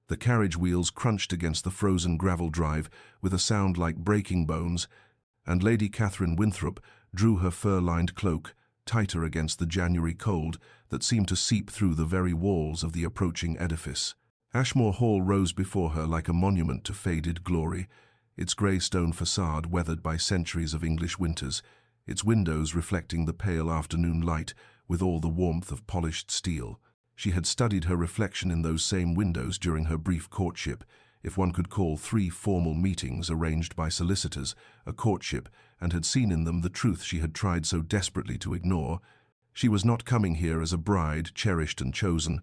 The carriage wheels crunched against the frozen gravel drive with a sound like breaking bones, and Lady Catherine Winthrop drew her fur-lined cloak tighter against the January cold that seemed to seep through the very walls of the approaching edifice. Ashmore Hall rose before her like a monument to faded glory, its grey stone facade weathered by centuries of English winters, its windows reflecting the pale afternoon light with all the warmth of polished steel. She had studied her reflection in those same windows during her brief courtship, if one could call 3 formal meetings arranged by solicitors a courtship, and had seen in them the truth she had tried so desperately to ignore. She was not coming here as a bride cherished and chosen,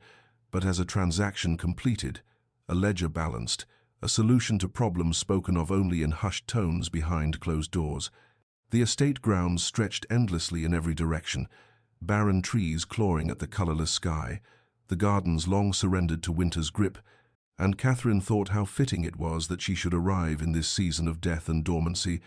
but as a transaction completed, a ledger balanced, a solution to problems spoken of only in hushed tones behind closed doors. The estate grounds stretched endlessly in every direction, barren trees clawing at the colourless sky, the gardens long surrendered to winter's grip, and Catherine thought how fitting it was that she should arrive in this season of death and dormancy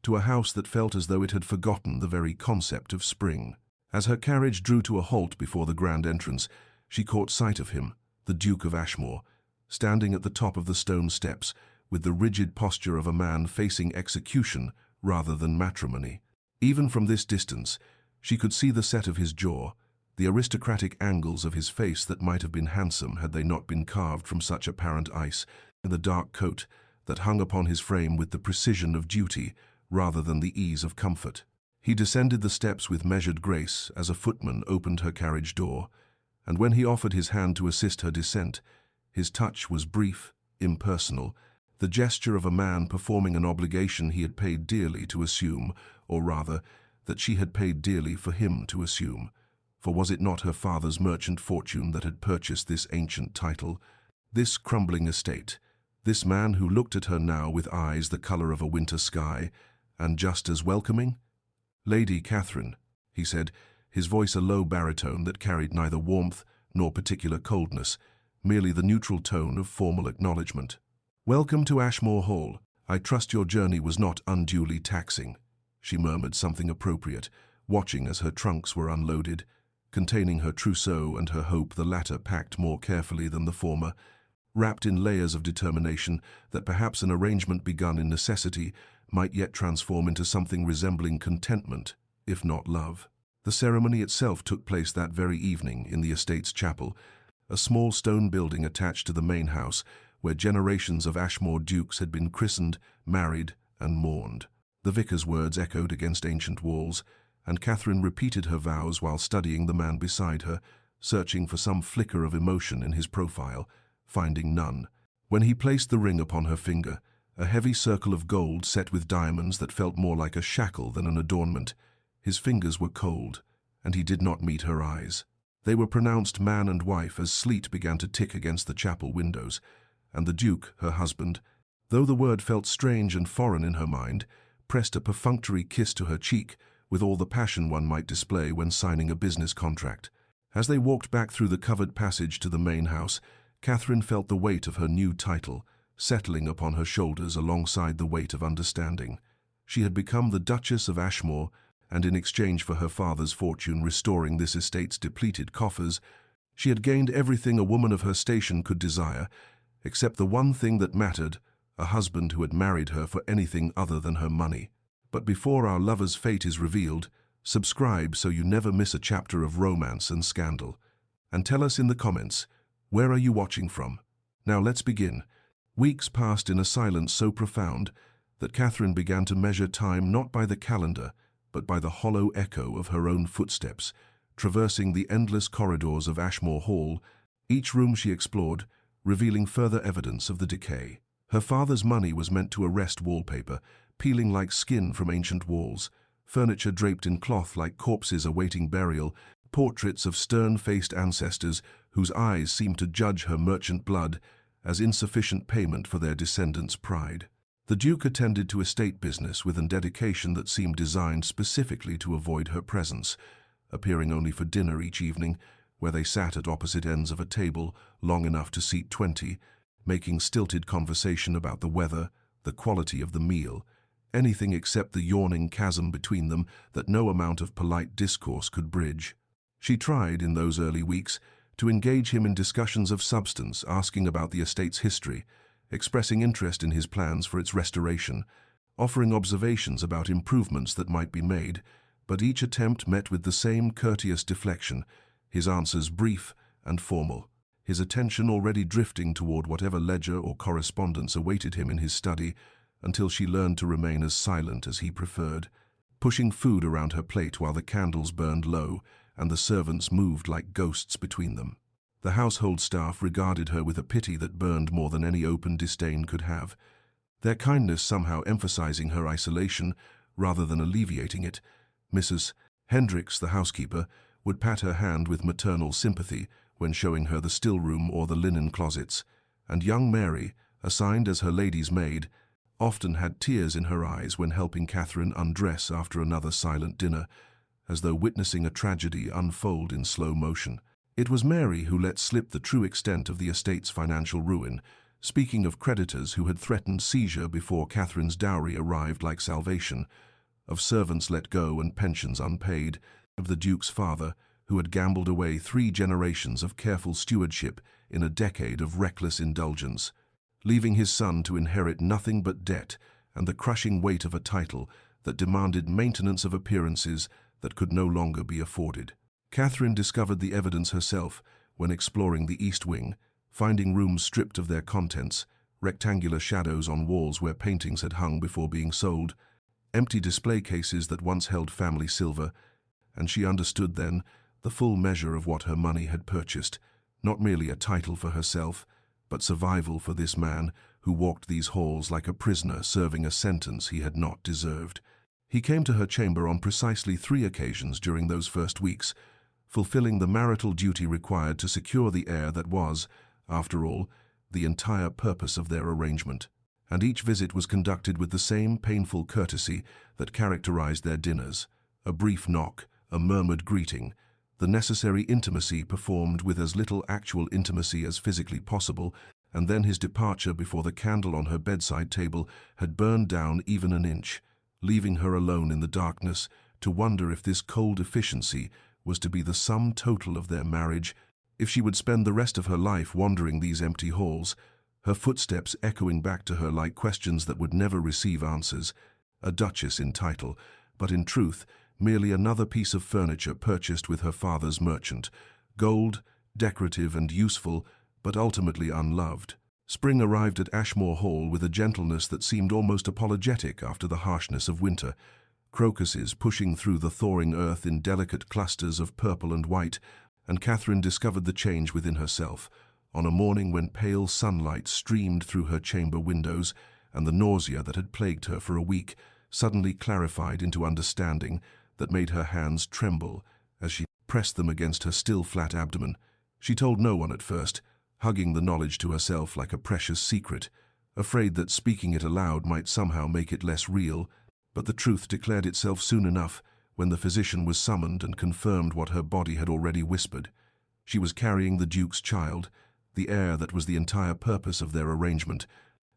to a house that felt as though it had forgotten the very concept of spring. As her carriage drew to a halt before the grand entrance, she caught sight of him, the Duke of Ashmore, standing at the top of the stone steps, with the rigid posture of a man facing execution rather than matrimony. Even from this distance, she could see the set of his jaw, the aristocratic angles of his face that might have been handsome had they not been carved from such apparent ice, and the dark coat that hung upon his frame with the precision of duty rather than the ease of comfort. He descended the steps with measured grace as a footman opened her carriage door, and when he offered his hand to assist her descent, his touch was brief, impersonal, the gesture of a man performing an obligation he had paid dearly to assume, or rather, that she had paid dearly for him to assume. For was it not her father's merchant fortune that had purchased this ancient title, this crumbling estate, this man who looked at her now with eyes the colour of a winter sky, and just as welcoming? "Lady Catherine," he said, his voice a low baritone that carried neither warmth nor particular coldness, merely the neutral tone of formal acknowledgement. "Welcome to Ashmore Hall. I trust your journey was not unduly taxing." She murmured something appropriate, watching as her trunks were unloaded, containing her trousseau and her hope, the latter packed more carefully than the former, wrapped in layers of determination that perhaps an arrangement begun in necessity might yet transform into something resembling contentment, if not love. The ceremony itself took place that very evening in the estate's chapel, a small stone building attached to the main house where generations of Ashmore dukes had been christened, married, and mourned. The vicar's words echoed against ancient walls, and Catherine repeated her vows while studying the man beside her, searching for some flicker of emotion in his profile, finding none. When he placed the ring upon her finger, a heavy circle of gold set with diamonds that felt more like a shackle than an adornment, his fingers were cold, and he did not meet her eyes. They were pronounced man and wife as sleet began to tick against the chapel windows, and the Duke, her husband, though the word felt strange and foreign in her mind, pressed a perfunctory kiss to her cheek with all the passion one might display when signing a business contract. As they walked back through the covered passage to the main house, Catherine felt the weight of her new title settling upon her shoulders alongside the weight of understanding. She had become the Duchess of Ashmore, and in exchange for her father's fortune restoring this estate's depleted coffers, she had gained everything a woman of her station could desire, except the one thing that mattered, a husband who had married her for anything other than her money. But before our lover's fate is revealed, subscribe so you never miss a chapter of romance and scandal. And tell us in the comments, where are you watching from? Now let's begin. Weeks passed in a silence so profound that Catherine began to measure time not by the calendar, but by the hollow echo of her own footsteps, traversing the endless corridors of Ashmore Hall, each room she explored, revealing further evidence of the decay. Her father's money was meant to arrest wallpaper, peeling like skin from ancient walls, furniture draped in cloth like corpses awaiting burial, portraits of stern-faced ancestors whose eyes seemed to judge her merchant blood as insufficient payment for their descendants' pride. The Duke attended to estate business with a dedication that seemed designed specifically to avoid her presence, appearing only for dinner each evening, where they sat at opposite ends of a table long enough to seat 20, making stilted conversation about the weather, the quality of the meal, anything except the yawning chasm between them that no amount of polite discourse could bridge. She tried, in those early weeks, to engage him in discussions of substance, asking about the estate's history, expressing interest in his plans for its restoration, offering observations about improvements that might be made, but each attempt met with the same courteous deflection, his answers brief and formal, his attention already drifting toward whatever ledger or correspondence awaited him in his study, until she learned to remain as silent as he preferred, pushing food around her plate while the candles burned low and the servants moved like ghosts between them. The household staff regarded her with a pity that burned more than any open disdain could have, their kindness somehow emphasizing her isolation rather than alleviating it. Mrs. Hendricks, the housekeeper, would pat her hand with maternal sympathy when showing her the still room or the linen closets, and young Mary, assigned as her lady's maid, often had tears in her eyes when helping Catherine undress after another silent dinner, as though witnessing a tragedy unfold in slow motion. It was Mary who let slip the true extent of the estate's financial ruin, speaking of creditors who had threatened seizure before Catherine's dowry arrived like salvation, of servants let go and pensions unpaid, of the Duke's father, who had gambled away 3 generations of careful stewardship in a decade of reckless indulgence, leaving his son to inherit nothing but debt and the crushing weight of a title that demanded maintenance of appearances that could no longer be afforded. Catherine discovered the evidence herself when exploring the East Wing, finding rooms stripped of their contents, rectangular shadows on walls where paintings had hung before being sold, empty display cases that once held family silver, and she understood then the full measure of what her money had purchased, not merely a title for herself, but survival for this man who walked these halls like a prisoner serving a sentence he had not deserved. He came to her chamber on precisely 3 occasions during those first weeks, fulfilling the marital duty required to secure the heir that was, after all, the entire purpose of their arrangement. And each visit was conducted with the same painful courtesy that characterized their dinners: a brief knock, a murmured greeting, the necessary intimacy performed with as little actual intimacy as physically possible, and then his departure before the candle on her bedside table had burned down even an inch, leaving her alone in the darkness to wonder if this cold efficiency was to be the sum total of their marriage, if she would spend the rest of her life wandering these empty halls, her footsteps echoing back to her like questions that would never receive answers, a duchess in title, but in truth merely another piece of furniture purchased with her father's merchant, gold, decorative and useful, but ultimately unloved. Spring arrived at Ashmore Hall with a gentleness that seemed almost apologetic after the harshness of winter, crocuses pushing through the thawing earth in delicate clusters of purple and white, and Catherine discovered the change within herself, on a morning when pale sunlight streamed through her chamber windows, and the nausea that had plagued her for a week suddenly clarified into understanding that made her hands tremble as she pressed them against her still flat abdomen. She told no one at first, hugging the knowledge to herself like a precious secret, afraid that speaking it aloud might somehow make it less real, but the truth declared itself soon enough when the physician was summoned and confirmed what her body had already whispered. She was carrying the Duke's child, the heir that was the entire purpose of their arrangement,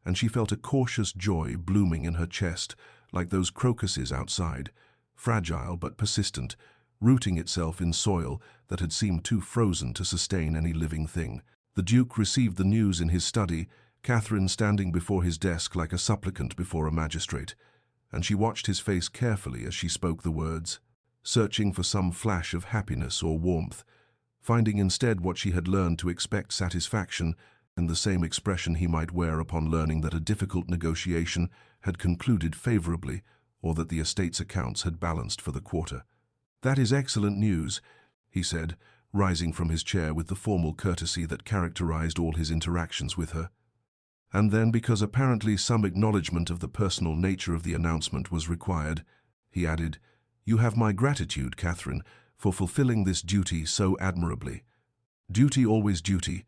and she felt a cautious joy blooming in her chest, like those crocuses outside, fragile but persistent, rooting itself in soil that had seemed too frozen to sustain any living thing. The Duke received the news in his study, Catherine standing before his desk like a supplicant before a magistrate, and she watched his face carefully as she spoke the words, searching for some flash of happiness or warmth, finding instead what she had learned to expect: satisfaction and the same expression he might wear upon learning that a difficult negotiation had concluded favorably or that the estate's accounts had balanced for the quarter. "That is excellent news," he said, rising from his chair with the formal courtesy that characterized all his interactions with her. And then, because apparently some acknowledgement of the personal nature of the announcement was required, he added, "You have my gratitude, Catherine, for fulfilling this duty so admirably." Duty, always duty,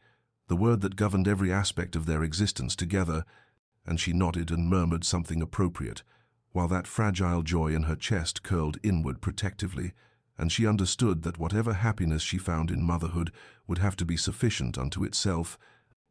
the word that governed every aspect of their existence together, and she nodded and murmured something appropriate, while that fragile joy in her chest curled inward protectively, and she understood that whatever happiness she found in motherhood would have to be sufficient unto itself,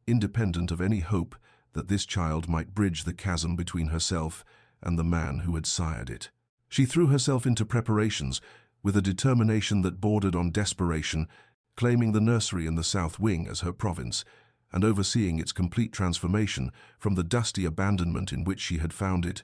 independent of any hope that this child might bridge the chasm between herself and the man who had sired it. She threw herself into preparations with a determination that bordered on desperation, claiming the nursery in the south wing as her province, and overseeing its complete transformation from the dusty abandonment in which she had found it,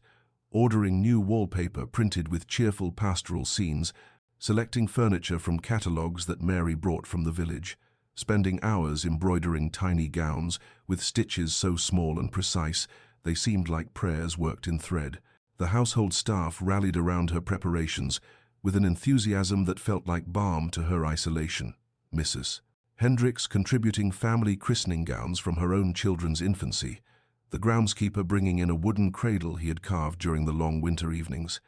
ordering new wallpaper printed with cheerful pastoral scenes, selecting furniture from catalogues that Mary brought from the village, spending hours embroidering tiny gowns with stitches so small and precise they seemed like prayers worked in thread. The household staff rallied around her preparations with an enthusiasm that felt like balm to her isolation. Mrs. Hendricks contributing family christening gowns from her own children's infancy, the groundskeeper bringing in a wooden cradle he had carved during the long winter evenings,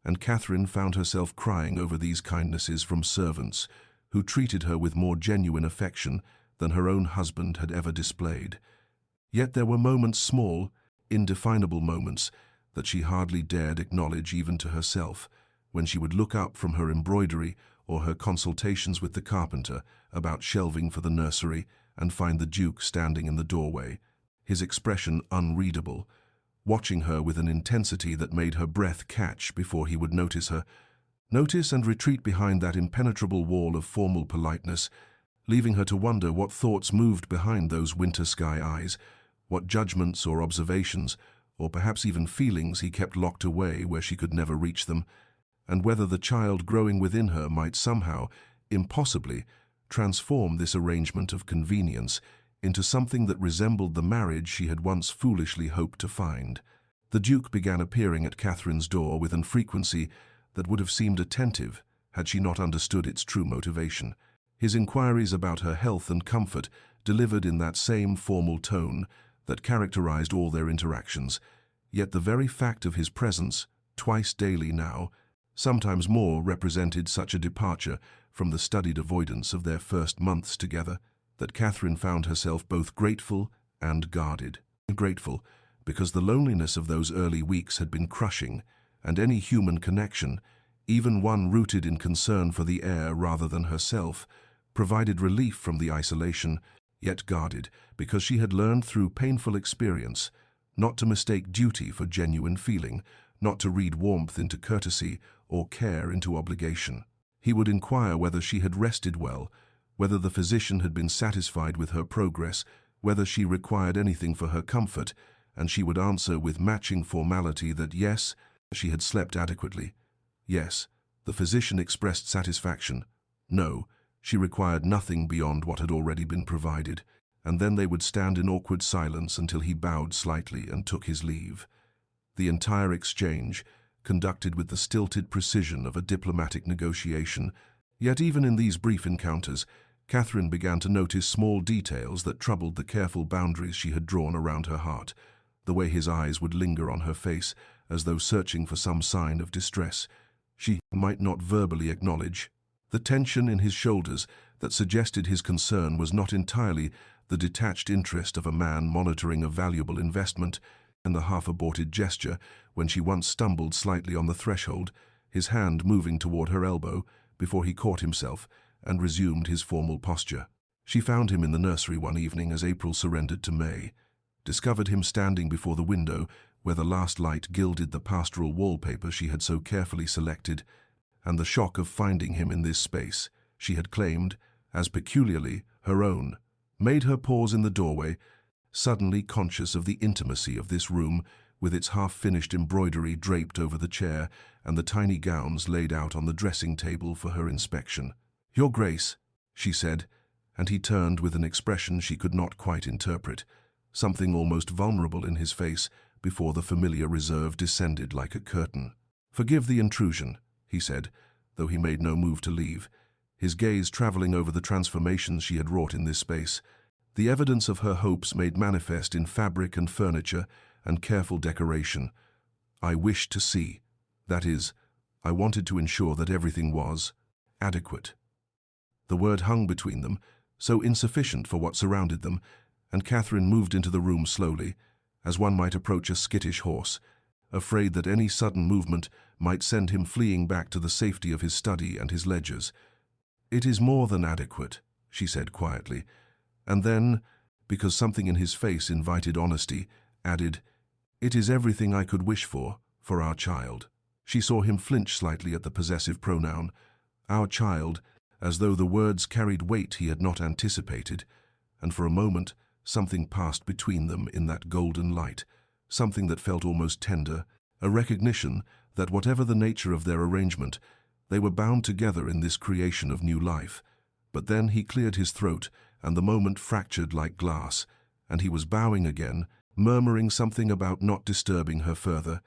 and Catherine found herself crying over these kindnesses from servants who treated her with more genuine affection than her own husband had ever displayed. Yet there were moments, small, indefinable moments, that she hardly dared acknowledge even to herself, when she would look up from her embroidery or her consultations with the carpenter about shelving for the nursery and find the Duke standing in the doorway, his expression unreadable, watching her with an intensity that made her breath catch before he would notice her, notice and retreat behind that impenetrable wall of formal politeness, leaving her to wonder what thoughts moved behind those winter sky eyes, what judgments or observations, or perhaps even feelings he kept locked away where she could never reach them, and whether the child growing within her might somehow, impossibly, transform this arrangement of convenience into something that resembled the marriage she had once foolishly hoped to find. The Duke began appearing at Catherine's door with an frequency that would have seemed attentive had she not understood its true motivation. His inquiries about her health and comfort delivered in that same formal tone that characterized all their interactions, yet the very fact of his presence, twice daily now, sometimes more, represented such a departure from the studied avoidance of their first months together that Catherine found herself both grateful and guarded. Grateful because the loneliness of those early weeks had been crushing, and any human connection, even one rooted in concern for the heir rather than herself, provided relief from the isolation, yet guarded because she had learned through painful experience not to mistake duty for genuine feeling, not to read warmth into courtesy or care into obligation. He would inquire whether she had rested well, whether the physician had been satisfied with her progress, whether she required anything for her comfort, and she would answer with matching formality that yes, she had slept adequately. Yes, the physician expressed satisfaction. No, she required nothing beyond what had already been provided, and then they would stand in awkward silence until he bowed slightly and took his leave. The entire exchange, conducted with the stilted precision of a diplomatic negotiation, yet even in these brief encounters, Catherine began to notice small details that troubled the careful boundaries she had drawn around her heart, the way his eyes would linger on her face as though searching for some sign of distress she might not verbally acknowledge, the tension in his shoulders that suggested his concern was not entirely the detached interest of a man monitoring a valuable investment, and the half-aborted gesture when she once stumbled slightly on the threshold, his hand moving toward her elbow before he caught himself and resumed his formal posture. She found him in the nursery one evening as April surrendered to May, discovered him standing before the window where the last light gilded the pastoral wallpaper she had so carefully selected, and the shock of finding him in this space she had claimed as peculiarly her own made her pause in the doorway, suddenly conscious of the intimacy of this room with its half-finished embroidery draped over the chair and the tiny gowns laid out on the dressing table for her inspection. "Your Grace," she said, and he turned with an expression she could not quite interpret, something almost vulnerable in his face before the familiar reserve descended like a curtain. "Forgive the intrusion," he said, though he made no move to leave, his gaze traveling over the transformations she had wrought in this space, the evidence of her hopes made manifest in fabric and furniture and careful decoration. "I wished to see. That is, I wanted to ensure that everything was adequate." The word hung between them, so insufficient for what surrounded them, and Catherine moved into the room slowly, as one might approach a skittish horse, afraid that any sudden movement might send him fleeing back to the safety of his study and his ledgers. "It is more than adequate," she said quietly, and then, because something in his face invited honesty, added, "It is everything I could wish for our child." She saw him flinch slightly at the possessive pronoun. "Our child," as though the words carried weight he had not anticipated, and for a moment something passed between them in that golden light, something that felt almost tender, a recognition that whatever the nature of their arrangement, they were bound together in this creation of new life. But then he cleared his throat, and the moment fractured like glass, and he was bowing again, murmuring something about not disturbing her further,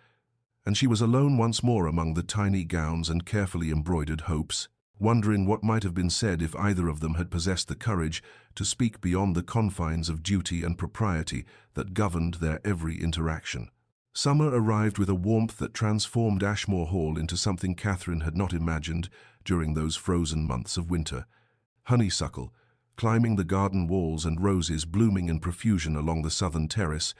and she was alone once more among the tiny gowns and carefully embroidered hopes, wondering what might have been said if either of them had possessed the courage to speak beyond the confines of duty and propriety that governed their every interaction. Summer arrived with a warmth that transformed Ashmore Hall into something Catherine had not imagined during those frozen months of winter. Honeysuckle, climbing the garden walls, and roses blooming in profusion along the southern terrace,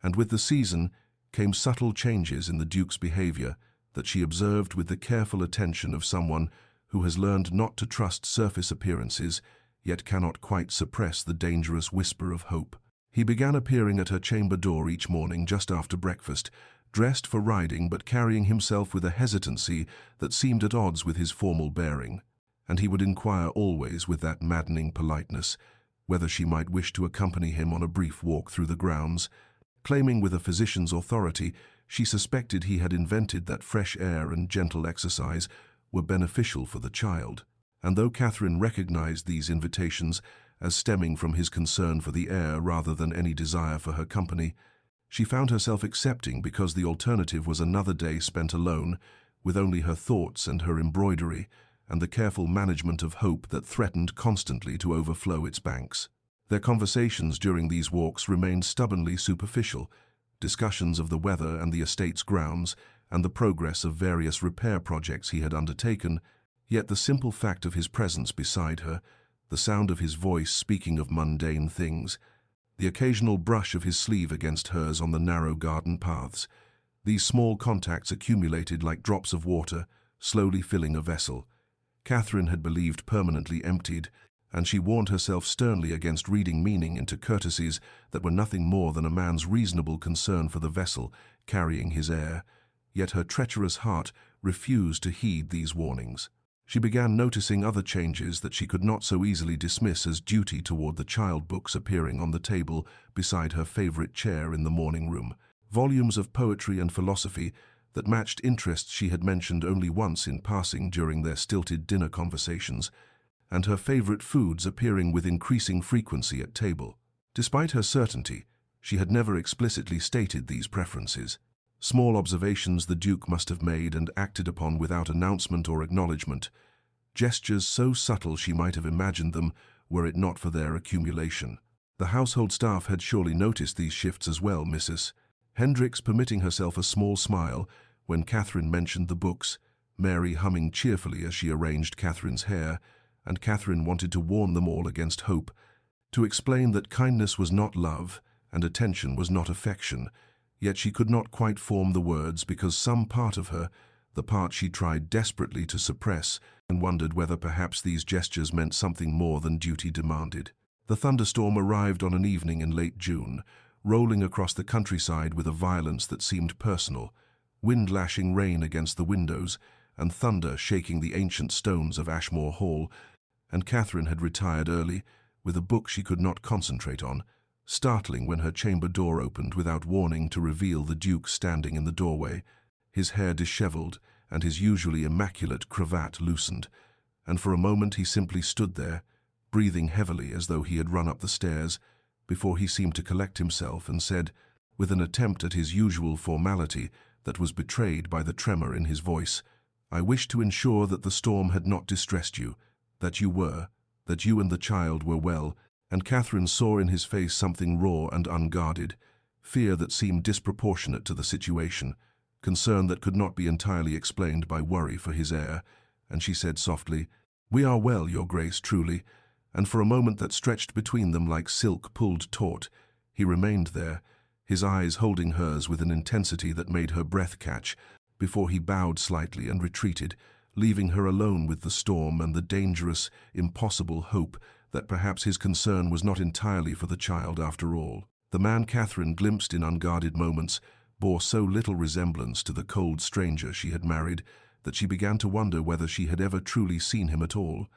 and with the season came subtle changes in the Duke's behavior that she observed with the careful attention of someone who has learned not to trust surface appearances, yet cannot quite suppress the dangerous whisper of hope. He began appearing at her chamber door each morning just after breakfast, dressed for riding but carrying himself with a hesitancy that seemed at odds with his formal bearing, and he would inquire always with that maddening politeness whether she might wish to accompany him on a brief walk through the grounds. Claiming with a physician's authority, she suspected he had invented that fresh air and gentle exercise were beneficial for the child, and though Catherine recognized these invitations as stemming from his concern for the heir rather than any desire for her company, she found herself accepting because the alternative was another day spent alone, with only her thoughts and her embroidery, and the careful management of hope that threatened constantly to overflow its banks. Their conversations during these walks remained stubbornly superficial, discussions of the weather and the estate's grounds, and the progress of various repair projects he had undertaken, yet the simple fact of his presence beside her, the sound of his voice speaking of mundane things, the occasional brush of his sleeve against hers on the narrow garden paths, these small contacts accumulated like drops of water, slowly filling a vessel Catherine had believed permanently emptied, and she warned herself sternly against reading meaning into courtesies that were nothing more than a man's reasonable concern for the vessel carrying his heir. Yet her treacherous heart refused to heed these warnings. She began noticing other changes that she could not so easily dismiss as duty toward the child books appearing on the table beside her favorite chair in the morning room, volumes of poetry and philosophy that matched interests she had mentioned only once in passing during their stilted dinner conversations, and her favorite foods appearing with increasing frequency at table. Despite her certainty, she had never explicitly stated these preferences. Small observations the Duke must have made and acted upon without announcement or acknowledgement, gestures so subtle she might have imagined them were it not for their accumulation. The household staff had surely noticed these shifts as well, Mrs. Hendricks permitting herself a small smile when Catherine mentioned the books, Mary humming cheerfully as she arranged Catherine's hair, and Catherine wanted to warn them all against hope, to explain that kindness was not love and attention was not affection, yet she could not quite form the words because some part of her, the part she tried desperately to suppress, and wondered whether perhaps these gestures meant something more than duty demanded. The thunderstorm arrived on an evening in late June, rolling across the countryside with a violence that seemed personal, wind lashing rain against the windows, and thunder shaking the ancient stones of Ashmore Hall, and Catherine had retired early, with a book she could not concentrate on, startling when her chamber door opened without warning to reveal the Duke standing in the doorway, his hair dishevelled and his usually immaculate cravat loosened, and for a moment he simply stood there, breathing heavily as though he had run up the stairs, before he seemed to collect himself and said, with an attempt at his usual formality that was betrayed by the tremor in his voice, "I wish to ensure that the storm had not distressed you, that you and the child were well," and Catherine saw in his face something raw and unguarded, fear that seemed disproportionate to the situation, concern that could not be entirely explained by worry for his heir, and she said softly, "We are well, Your Grace, truly," and for a moment that stretched between them like silk pulled taut, he remained there, his eyes holding hers with an intensity that made her breath catch, before he bowed slightly and retreated, leaving her alone with the storm and the dangerous, impossible hope that perhaps his concern was not entirely for the child after all. The man Catherine glimpsed in unguarded moments bore so little resemblance to the cold stranger she had married that she began to wonder whether she had ever truly seen him at all.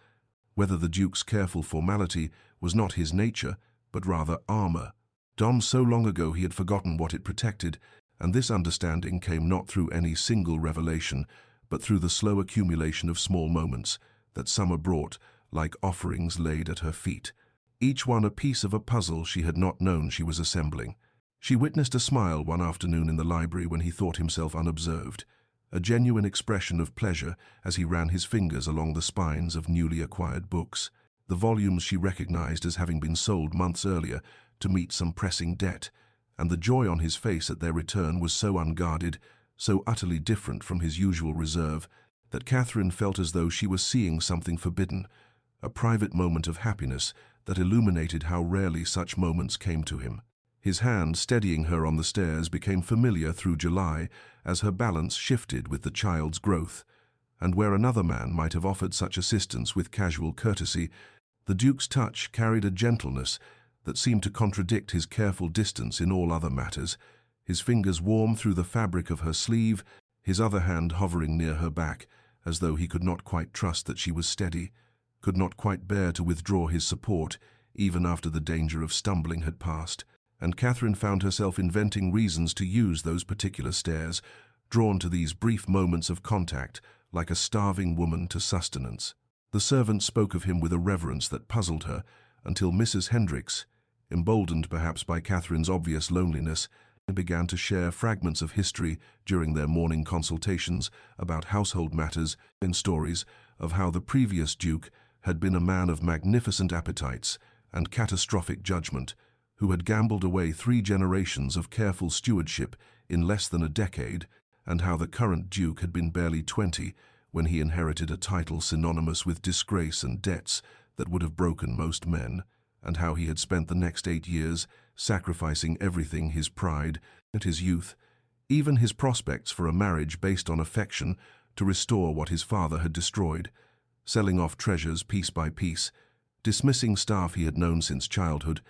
whether the Duke's careful formality was not his nature, but rather armor. Done so long ago he had forgotten what it protected, and this understanding came not through any single revelation, but through the slow accumulation of small moments that summer brought, like offerings laid at her feet, each one a piece of a puzzle she had not known she was assembling. She witnessed a smile one afternoon in the library when he thought himself unobserved, a genuine expression of pleasure as he ran his fingers along the spines of newly acquired books, the volumes she recognized as having been sold months earlier to meet some pressing debt, and the joy on his face at their return was so unguarded, so utterly different from his usual reserve, that Catherine felt as though she was seeing something forbidden, a private moment of happiness that illuminated how rarely such moments came to him. His hand steadying her on the stairs became familiar through July as her balance shifted with the child's growth, and where another man might have offered such assistance with casual courtesy, the Duke's touch carried a gentleness that seemed to contradict his careful distance in all other matters, his fingers warm through the fabric of her sleeve, his other hand hovering near her back, as though he could not quite trust that she was steady, could not quite bear to withdraw his support, even after the danger of stumbling had passed. And Catherine found herself inventing reasons to use those particular stares, drawn to these brief moments of contact, like a starving woman to sustenance. The servant spoke of him with a reverence that puzzled her, until Mrs. Hendricks, emboldened perhaps by Catherine's obvious loneliness, began to share fragments of history during their morning consultations about household matters and stories of how the previous Duke had been a man of magnificent appetites and catastrophic judgment, who had gambled away 3 generations of careful stewardship in less than a decade, and how the current Duke had been barely 20 when he inherited a title synonymous with disgrace and debts that would have broken most men, and how he had spent the next 8 years sacrificing everything, his pride and his youth, even his prospects for a marriage based on affection, to restore what his father had destroyed, selling off treasures piece by piece, dismissing staff he had known since childhood,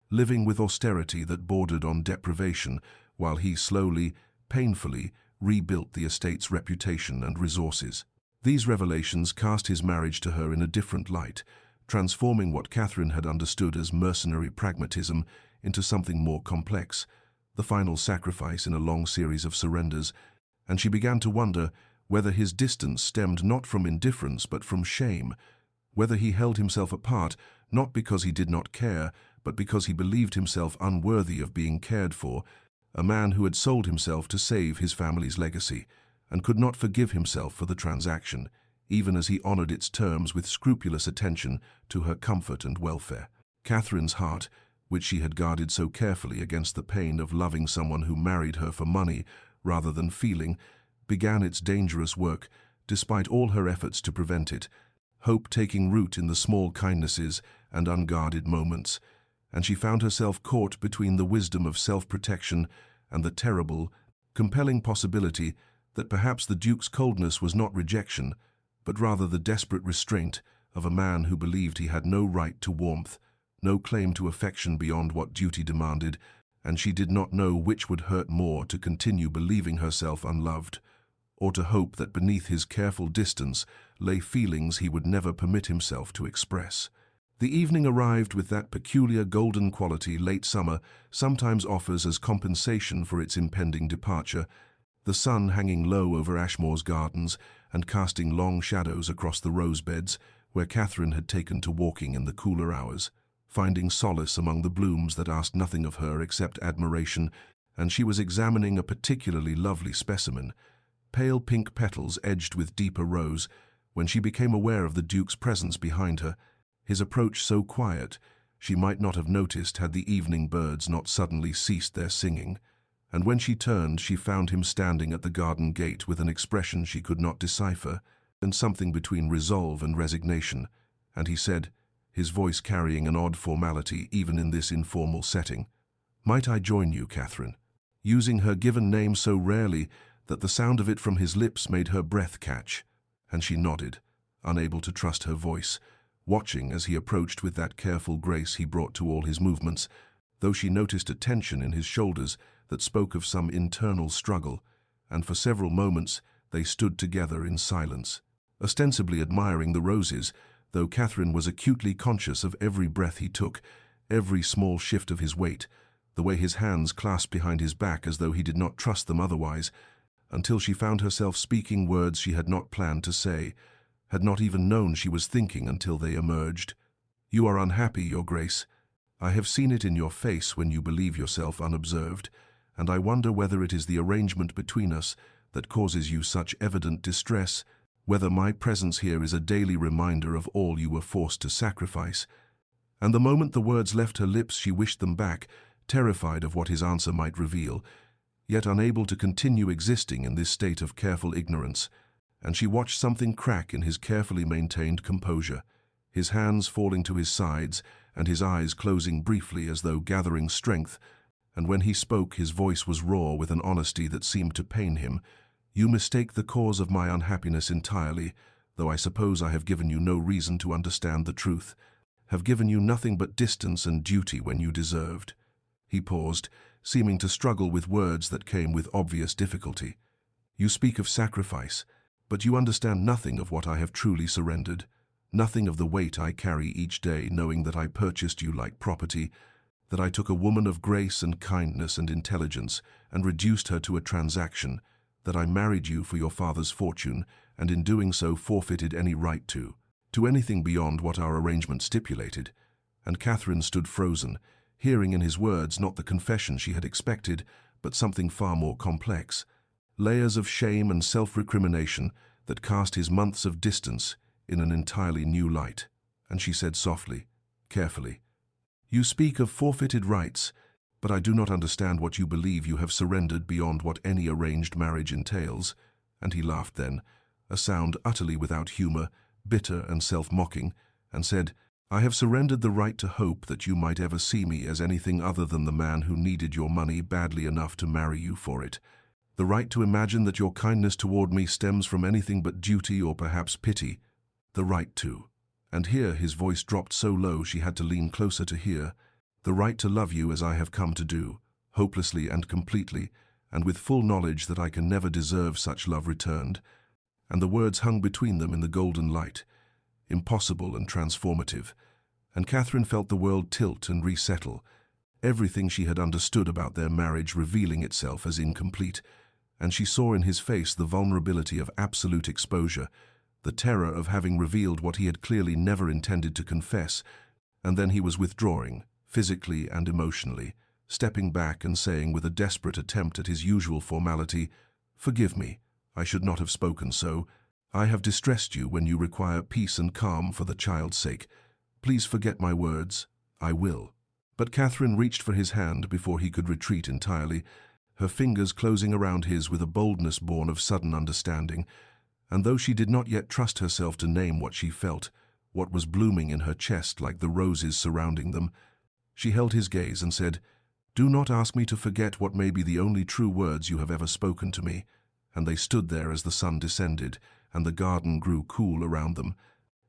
living with austerity that bordered on deprivation, while he slowly, painfully, rebuilt the estate's reputation and resources. These revelations cast his marriage to her in a different light, transforming what Catherine had understood as mercenary pragmatism into something more complex, the final sacrifice in a long series of surrenders, and she began to wonder whether his distance stemmed not from indifference but from shame, whether he held himself apart not because he did not care, but because he believed himself unworthy of being cared for, a man who had sold himself to save his family's legacy, and could not forgive himself for the transaction, even as he honored its terms with scrupulous attention to her comfort and welfare. Catherine's heart, which she had guarded so carefully against the pain of loving someone who married her for money rather than feeling, began its dangerous work, despite all her efforts to prevent it, hope taking root in the small kindnesses and unguarded moments, and she found herself caught between the wisdom of self-protection and the terrible, compelling possibility that perhaps the Duke's coldness was not rejection, but rather the desperate restraint of a man who believed he had no right to warmth, no claim to affection beyond what duty demanded, and she did not know which would hurt more, to continue believing herself unloved, or to hope that beneath his careful distance lay feelings he would never permit himself to express. The evening arrived with that peculiar golden quality late summer sometimes offers as compensation for its impending departure, the sun hanging low over Ashmore's gardens and casting long shadows across the rose beds where Catherine had taken to walking in the cooler hours, finding solace among the blooms that asked nothing of her except admiration, and she was examining a particularly lovely specimen, pale pink petals edged with deeper rose, when she became aware of the Duke's presence behind her, his approach so quiet she might not have noticed had the evening birds not suddenly ceased their singing, and when she turned she found him standing at the garden gate with an expression she could not decipher, and something between resolve and resignation, and he said, his voice carrying an odd formality even in this informal setting, "Might I join you, Catherine?" using her given name so rarely that the sound of it from his lips made her breath catch, and she nodded, unable to trust her voice, watching as he approached with that careful grace he brought to all his movements, though she noticed a tension in his shoulders that spoke of some internal struggle, and for several moments they stood together in silence, ostensibly admiring the roses, though Catherine was acutely conscious of every breath he took, every small shift of his weight, the way his hands clasped behind his back as though he did not trust them otherwise, until she found herself speaking words she had not planned to say, had not even known she was thinking until they emerged. "You are unhappy, Your Grace. I have seen it in your face when you believe yourself unobserved, and I wonder whether it is the arrangement between us that causes you such evident distress, whether my presence here is a daily reminder of all you were forced to sacrifice." And the moment the words left her lips, she wished them back, terrified of what his answer might reveal, yet unable to continue existing in this state of careful ignorance, and she watched something crack in his carefully maintained composure, his hands falling to his sides and his eyes closing briefly as though gathering strength, and when he spoke his voice was raw with an honesty that seemed to pain him. "You mistake the cause of my unhappiness entirely, though I suppose I have given you no reason to understand the truth, have given you nothing but distance and duty when you deserved." He paused, seeming to struggle with words that came with obvious difficulty. "You speak of sacrifice, but you understand nothing of what I have truly surrendered, nothing of the weight I carry each day knowing that I purchased you like property, that I took a woman of grace and kindness and intelligence and reduced her to a transaction, that I married you for your father's fortune and in doing so forfeited any right to anything beyond what our arrangement stipulated." And Catherine stood frozen, hearing in his words not the confession she had expected, but something far more complex, layers of shame and self-recrimination that cast his months of distance in an entirely new light. And she said softly, carefully, "You speak of forfeited rights, but I do not understand what you believe you have surrendered beyond what any arranged marriage entails." And he laughed then, a sound utterly without humor, bitter and self-mocking, and said, "I have surrendered the right to hope that you might ever see me as anything other than the man who needed your money badly enough to marry you for it. The right to imagine that your kindness toward me stems from anything but duty or perhaps pity. The right to," and here his voice dropped so low she had to lean closer to hear, "the right to love you as I have come to do, hopelessly and completely, and with full knowledge that I can never deserve such love returned." And the words hung between them in the golden light, impossible and transformative, and Catherine felt the world tilt and resettle, everything she had understood about their marriage revealing itself as incomplete, and she saw in his face the vulnerability of absolute exposure, the terror of having revealed what he had clearly never intended to confess, and then he was withdrawing, physically and emotionally, stepping back and saying with a desperate attempt at his usual formality, "Forgive me, I should not have spoken so. I have distressed you when you require peace and calm for the child's sake. Please forget my words. I will." But Catherine reached for his hand before he could retreat entirely, her fingers closing around his with a boldness born of sudden understanding, and though she did not yet trust herself to name what she felt, what was blooming in her chest like the roses surrounding them, she held his gaze and said, "Do not ask me to forget what may be the only true words you have ever spoken to me." And they stood there as the sun descended, and the garden grew cool around them,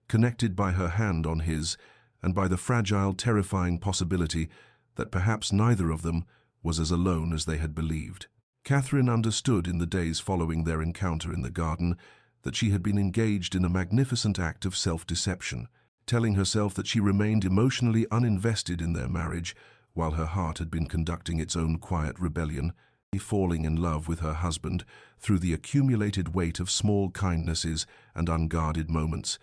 connected by her hand on his, and by the fragile, terrifying possibility that perhaps neither of them was as alone as they had believed. Catherine understood in the days following their encounter in the garden that she had been engaged in a magnificent act of self-deception, telling herself that she remained emotionally uninvested in their marriage, while her heart had been conducting its own quiet rebellion, falling in love with her husband through the accumulated weight of small kindnesses and unguarded moments,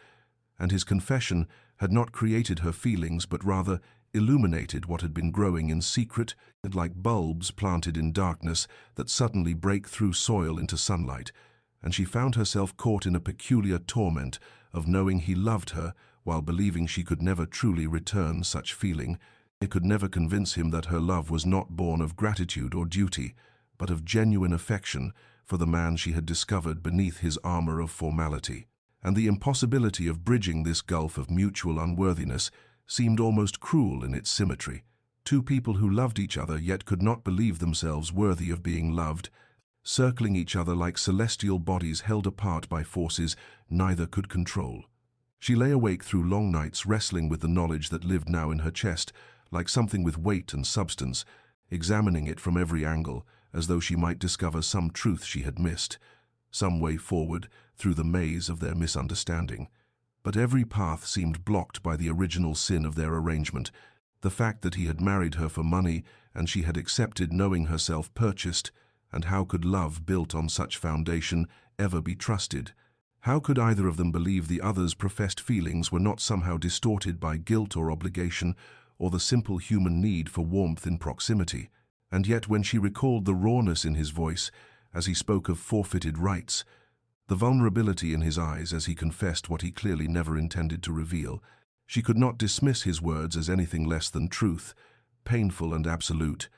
and his confession had not created her feelings but rather illuminated what had been growing in secret, like bulbs planted in darkness that suddenly break through soil into sunlight, and she found herself caught in a peculiar torment of knowing he loved her while believing she could never truly return such feeling. It could never convince him that her love was not born of gratitude or duty, but of genuine affection for the man she had discovered beneath his armor of formality. And the impossibility of bridging this gulf of mutual unworthiness seemed almost cruel in its symmetry. Two people who loved each other yet could not believe themselves worthy of being loved, circling each other like celestial bodies held apart by forces neither could control. She lay awake through long nights wrestling with the knowledge that lived now in her chest, like something with weight and substance, examining it from every angle, as though she might discover some truth she had missed, some way forward through the maze of their misunderstanding. But every path seemed blocked by the original sin of their arrangement, the fact that he had married her for money and she had accepted knowing herself purchased, and how could love built on such foundation ever be trusted? How could either of them believe the other's professed feelings were not somehow distorted by guilt or obligation, or the simple human need for warmth in proximity? And yet when she recalled the rawness in his voice as he spoke of forfeited rights, the vulnerability in his eyes as he confessed what he clearly never intended to reveal, she could not dismiss his words as anything less than truth, painful and absolute.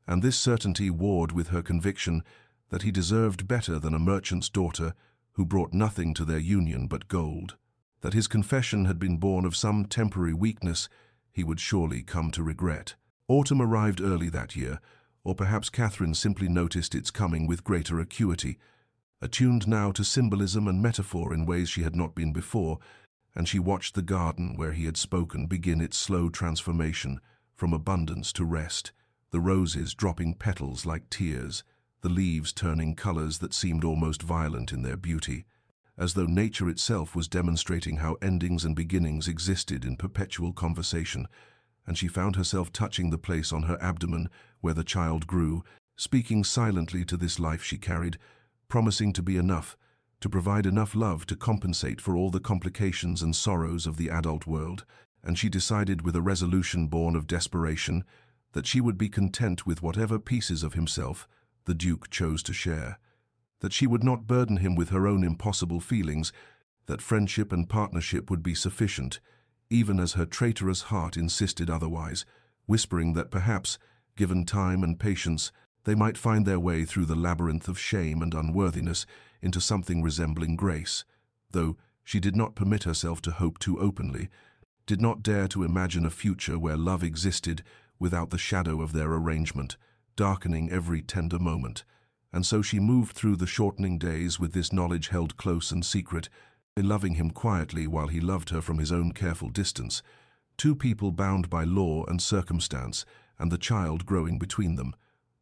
And this certainty warred with her conviction that he deserved better than a merchant's daughter who brought nothing to their union but gold. That his confession had been born of some temporary weakness he would surely come to regret. Autumn arrived early that year, or perhaps Catherine simply noticed its coming with greater acuity, attuned now to symbolism and metaphor in ways she had not been before, and she watched the garden where he had spoken begin its slow transformation from abundance to rest, the roses dropping petals like tears, the leaves turning colors that seemed almost violent in their beauty, as though nature itself was demonstrating how endings and beginnings existed in perpetual conversation. And she found herself touching the place on her abdomen where the child grew, speaking silently to this life she carried, promising to be enough, to provide enough love to compensate for all the complications and sorrows of the adult world. And she decided with a resolution born of desperation that she would be content with whatever pieces of himself the Duke chose to share, that she would not burden him with her own impossible feelings, that friendship and partnership would be sufficient, even as her traitorous heart insisted otherwise, whispering that perhaps, given time and patience, they might find their way through the labyrinth of shame and unworthiness into something resembling grace, though she did not permit herself to hope too openly, did not dare to imagine a future where love existed without the shadow of their arrangement, darkening every tender moment. And so she moved through the shortening days with this knowledge held close and secret, loving him quietly while he loved her from his own careful distance, two people bound by law and circumstance, and the child growing between them,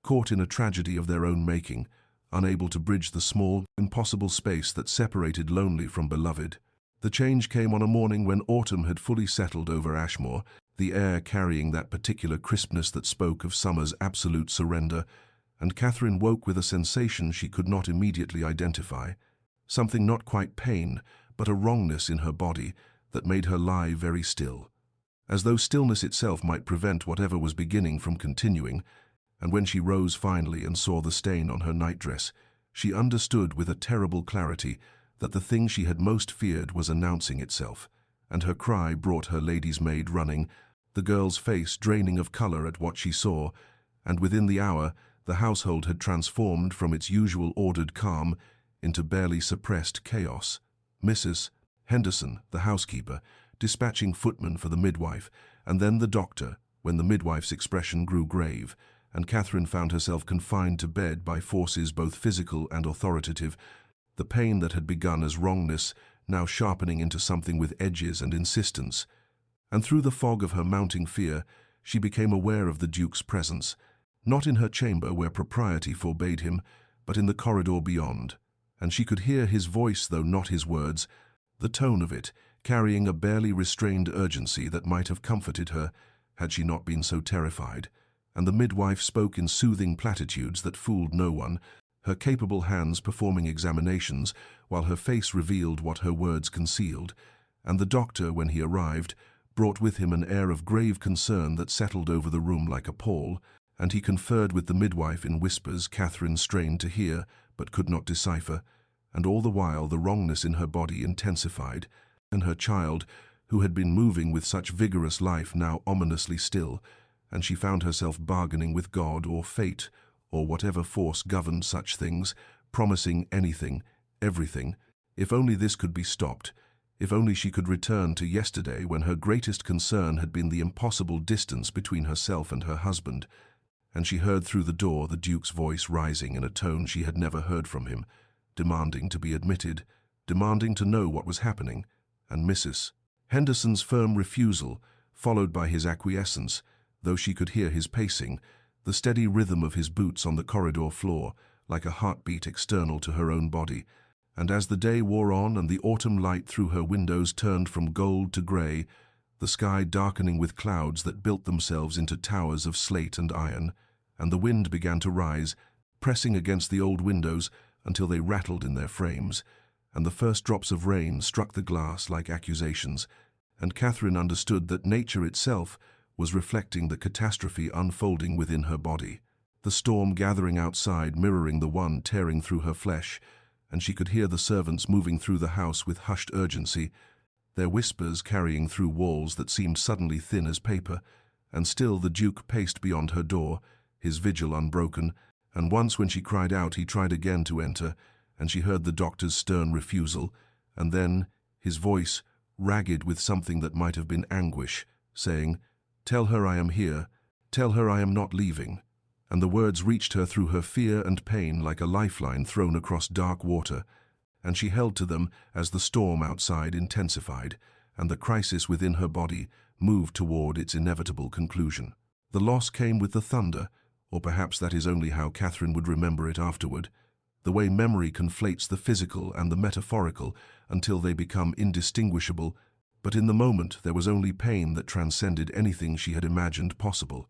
caught in a tragedy of their own making, unable to bridge the small, impossible space that separated lonely from beloved. The change came on a morning when autumn had fully settled over Ashmore, the air carrying that particular crispness that spoke of summer's absolute surrender, and Catherine woke with a sensation she could not immediately identify, something not quite pain, but a wrongness in her body that made her lie very still, as though stillness itself might prevent whatever was beginning from continuing. And when she rose finally and saw the stain on her nightdress, she understood with a terrible clarity that the thing she had most feared was announcing itself, and her cry brought her lady's maid running, the girl's face draining of color at what she saw, and within the hour the household had transformed from its usual ordered calm into barely suppressed chaos. Mrs. Henderson, the housekeeper, dispatching footmen for the midwife, and then the doctor, when the midwife's expression grew grave, and Catherine found herself confined to bed by forces both physical and authoritative, the pain that had begun as wrongness now sharpening into something with edges and insistence. And through the fog of her mounting fear, she became aware of the Duke's presence, not in her chamber where propriety forbade him, but in the corridor beyond, and she could hear his voice though not his words, the tone of it carrying a barely restrained urgency that might have comforted her had she not been so terrified. And the midwife spoke in soothing platitudes that fooled no one, her capable hands performing examinations while her face revealed what her words concealed. And the doctor, when he arrived, brought with him an air of grave concern that settled over the room like a pall, and he conferred with the midwife in whispers Catherine strained to hear but could not decipher, and all the while the wrongness in her body intensified, and her child, who had been moving with such vigorous life, now ominously still, and she found herself bargaining with God or fate or whatever force governed such things, promising anything, everything, if only this could be stopped, if only she could return to yesterday when her greatest concern had been the impossible distance between herself and her husband. And she heard through the door the Duke's voice rising in a tone she had never heard from him, demanding to be admitted, demanding to know what was happening, and Mrs. Henderson's firm refusal, followed by his acquiescence, though she could hear his pacing, the steady rhythm of his boots on the corridor floor, like a heartbeat external to her own body, And as the day wore on and the autumn light through her windows turned from gold to grey, the sky darkening with clouds that built themselves into towers of slate and iron, and the wind began to rise, pressing against the old windows until they rattled in their frames, and the first drops of rain struck the glass like accusations, and Catherine understood that nature itself was reflecting the catastrophe unfolding within her body, the storm gathering outside mirroring the one tearing through her flesh, and she could hear the servants moving through the house with hushed urgency, their whispers carrying through walls that seemed suddenly thin as paper, and still the Duke paced beyond her door, his vigil unbroken, and once when she cried out he tried again to enter, and she heard the doctor's stern refusal, and then his voice, ragged with something that might have been anguish, saying, "Tell her I am here, tell her I am not leaving." And the words reached her through her fear and pain like a lifeline thrown across dark water, and she held to them as the storm outside intensified, and the crisis within her body moved toward its inevitable conclusion. The loss came with the thunder, or perhaps that is only how Catherine would remember it afterward, the way memory conflates the physical and the metaphorical until they become indistinguishable, but in the moment there was only pain that transcended anything she had imagined possible,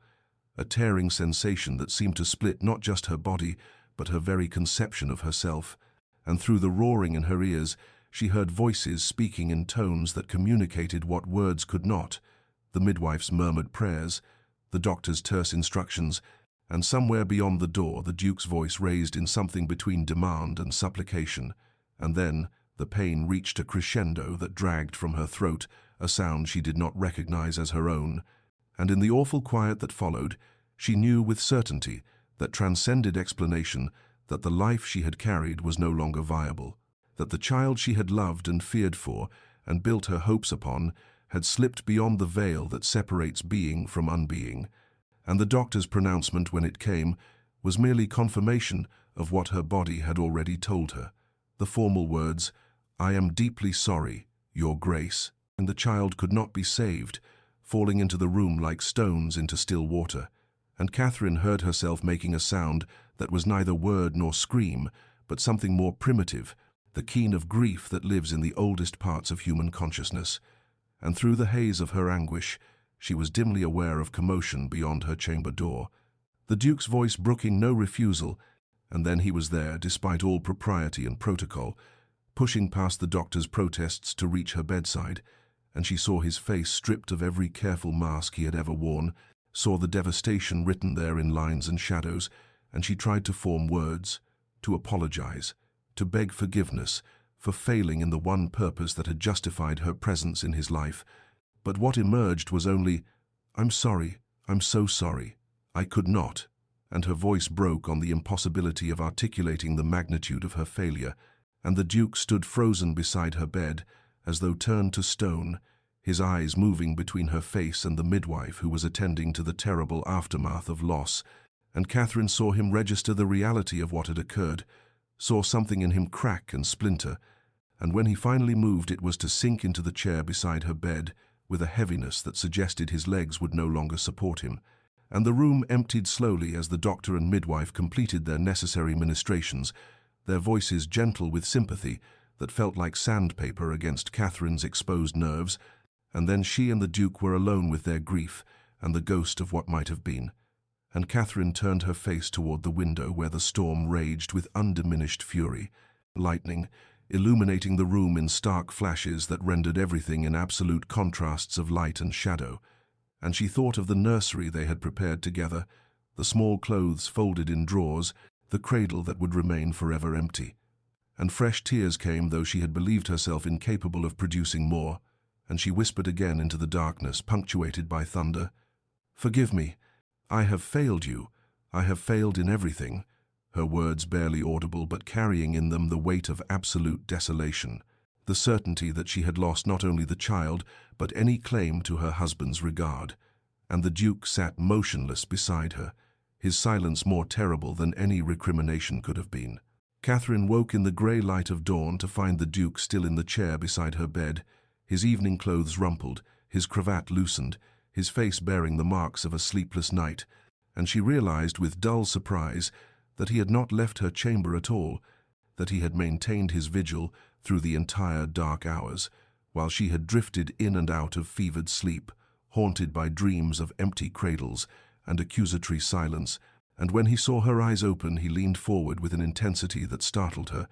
a tearing sensation that seemed to split not just her body, but her very conception of herself, and through the roaring in her ears she heard voices speaking in tones that communicated what words could not, the midwife's murmured prayers, the doctor's terse instructions, and somewhere beyond the door the Duke's voice raised in something between demand and supplication, and then the pain reached a crescendo that dragged from her throat a sound she did not recognize as her own, and in the awful quiet that followed, she knew with certainty that transcended explanation that the life she had carried was no longer viable, that the child she had loved and feared for and built her hopes upon had slipped beyond the veil that separates being from unbeing, and the doctor's pronouncement when it came was merely confirmation of what her body had already told her. The formal words, "I am deeply sorry, Your Grace," and the child could not be saved, falling into the room like stones into still water, and Catherine heard herself making a sound that was neither word nor scream, but something more primitive, the keen of grief that lives in the oldest parts of human consciousness. And through the haze of her anguish, she was dimly aware of commotion beyond her chamber door, the Duke's voice brooking no refusal, and then he was there, despite all propriety and protocol, pushing past the doctor's protests to reach her bedside, and she saw his face stripped of every careful mask he had ever worn, saw the devastation written there in lines and shadows, and she tried to form words, to apologize, to beg forgiveness for failing in the one purpose that had justified her presence in his life. But what emerged was only, "I'm sorry, I'm so sorry, I could not," and her voice broke on the impossibility of articulating the magnitude of her failure, and the Duke stood frozen beside her bed, as though turned to stone, his eyes moving between her face and the midwife who was attending to the terrible aftermath of loss, and Catherine saw him register the reality of what had occurred, saw something in him crack and splinter, and when he finally moved it was to sink into the chair beside her bed with a heaviness that suggested his legs would no longer support him, and the room emptied slowly as the doctor and midwife completed their necessary ministrations, their voices gentle with sympathy that felt like sandpaper against Catherine's exposed nerves, and then she and the Duke were alone with their grief and the ghost of what might have been, and Catherine turned her face toward the window where the storm raged with undiminished fury, lightning, illuminating the room in stark flashes that rendered everything in absolute contrasts of light and shadow, and she thought of the nursery they had prepared together, the small clothes folded in drawers, the cradle that would remain forever empty. And fresh tears came, though she had believed herself incapable of producing more, and she whispered again into the darkness, punctuated by thunder, "Forgive me, I have failed you, I have failed in everything," her words barely audible but carrying in them the weight of absolute desolation, the certainty that she had lost not only the child but any claim to her husband's regard. And the Duke sat motionless beside her, his silence more terrible than any recrimination could have been. Catherine woke in the grey light of dawn to find the Duke still in the chair beside her bed, his evening clothes rumpled, his cravat loosened, his face bearing the marks of a sleepless night, and she realized with dull surprise that he had not left her chamber at all, that he had maintained his vigil through the entire dark hours, while she had drifted in and out of fevered sleep, haunted by dreams of empty cradles and accusatory silence, and when he saw her eyes open, he leaned forward with an intensity that startled her,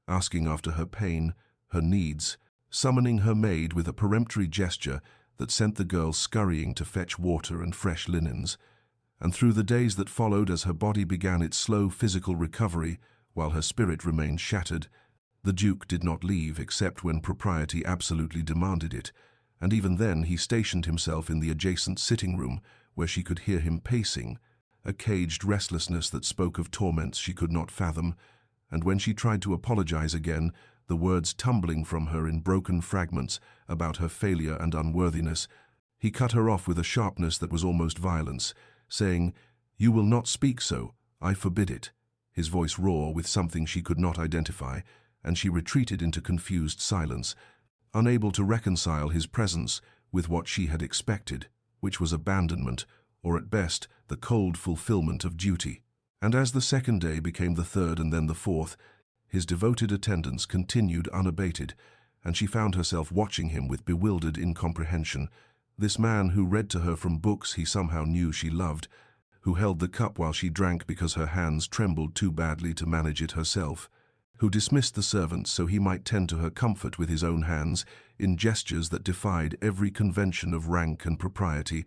asking after her pain, her needs, summoning her maid with a peremptory gesture that sent the girl scurrying to fetch water and fresh linens. And through the days that followed, as her body began its slow physical recovery, while her spirit remained shattered, the Duke did not leave except when propriety absolutely demanded it, and even then he stationed himself in the adjacent sitting room where she could hear him pacing, a caged restlessness that spoke of torments she could not fathom, and when she tried to apologize again, the words tumbling from her in broken fragments about her failure and unworthiness, he cut her off with a sharpness that was almost violence, saying, "You will not speak so, I forbid it," his voice raw with something she could not identify, and she retreated into confused silence, unable to reconcile his presence with what she had expected, which was abandonment, or at best the cold fulfillment of duty. And as the second day became the third and then the fourth, his devoted attendance continued unabated, and she found herself watching him with bewildered incomprehension, this man who read to her from books he somehow knew she loved, who held the cup while she drank because her hands trembled too badly to manage it herself, who dismissed the servants so he might tend to her comfort with his own hands, in gestures that defied every convention of rank and propriety,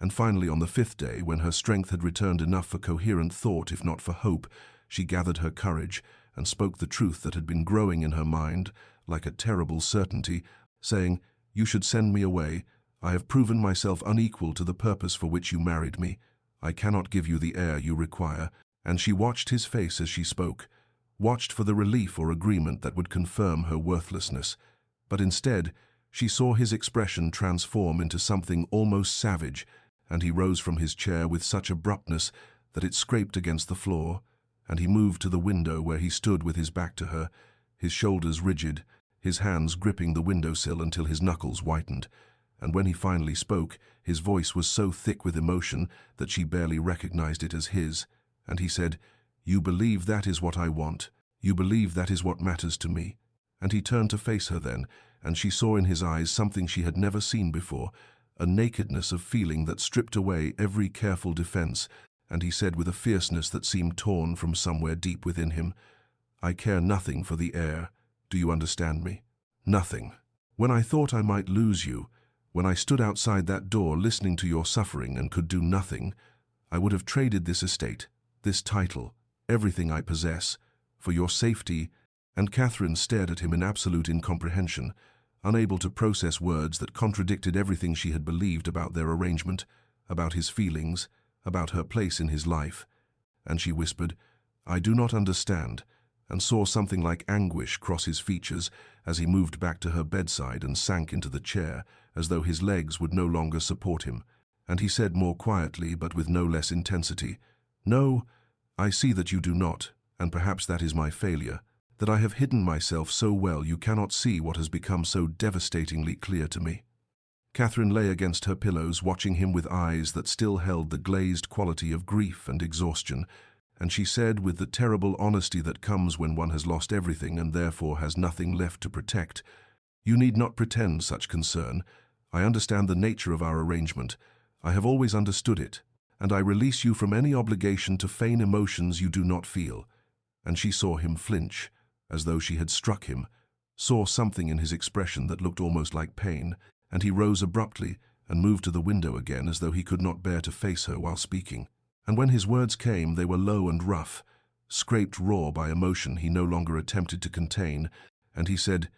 and finally on the fifth day, when her strength had returned enough for coherent thought if not for hope, she gathered her courage and spoke the truth that had been growing in her mind like a terrible certainty, saying, "You should send me away. I have proven myself unequal to the purpose for which you married me. I cannot give you the heir you require." And she watched his face as she spoke, watched for the relief or agreement that would confirm her worthlessness. But instead, she saw his expression transform into something almost savage, and he rose from his chair with such abruptness that it scraped against the floor, and he moved to the window where he stood with his back to her, his shoulders rigid, his hands gripping the windowsill until his knuckles whitened. And when he finally spoke, his voice was so thick with emotion that she barely recognized it as his, and he said, "You believe that is what I want. You believe that is what matters to me." And he turned to face her then, and she saw in his eyes something she had never seen before, a nakedness of feeling that stripped away every careful defense, and he said with a fierceness that seemed torn from somewhere deep within him, "I care nothing for the heir. Do you understand me? Nothing. When I thought I might lose you, when I stood outside that door listening to your suffering and could do nothing, I would have traded this estate, this title, everything I possess, for your safety." And Catherine stared at him in absolute incomprehension, unable to process words that contradicted everything she had believed about their arrangement, about his feelings, about her place in his life. And she whispered, "I do not understand," and saw something like anguish cross his features as he moved back to her bedside and sank into the chair, as though his legs would no longer support him. And he said more quietly, but with no less intensity, "No, I see that you do not, and perhaps that is my failure, that I have hidden myself so well you cannot see what has become so devastatingly clear to me." Catherine lay against her pillows, watching him with eyes that still held the glazed quality of grief and exhaustion, and she said with the terrible honesty that comes when one has lost everything and therefore has nothing left to protect, "You need not pretend such concern. I understand the nature of our arrangement. I have always understood it, and I release you from any obligation to feign emotions you do not feel." And she saw him flinch, as though she had struck him, saw something in his expression that looked almost like pain, and he rose abruptly and moved to the window again as though he could not bear to face her while speaking. And when his words came, they were low and rough, scraped raw by emotion he no longer attempted to contain, and he said,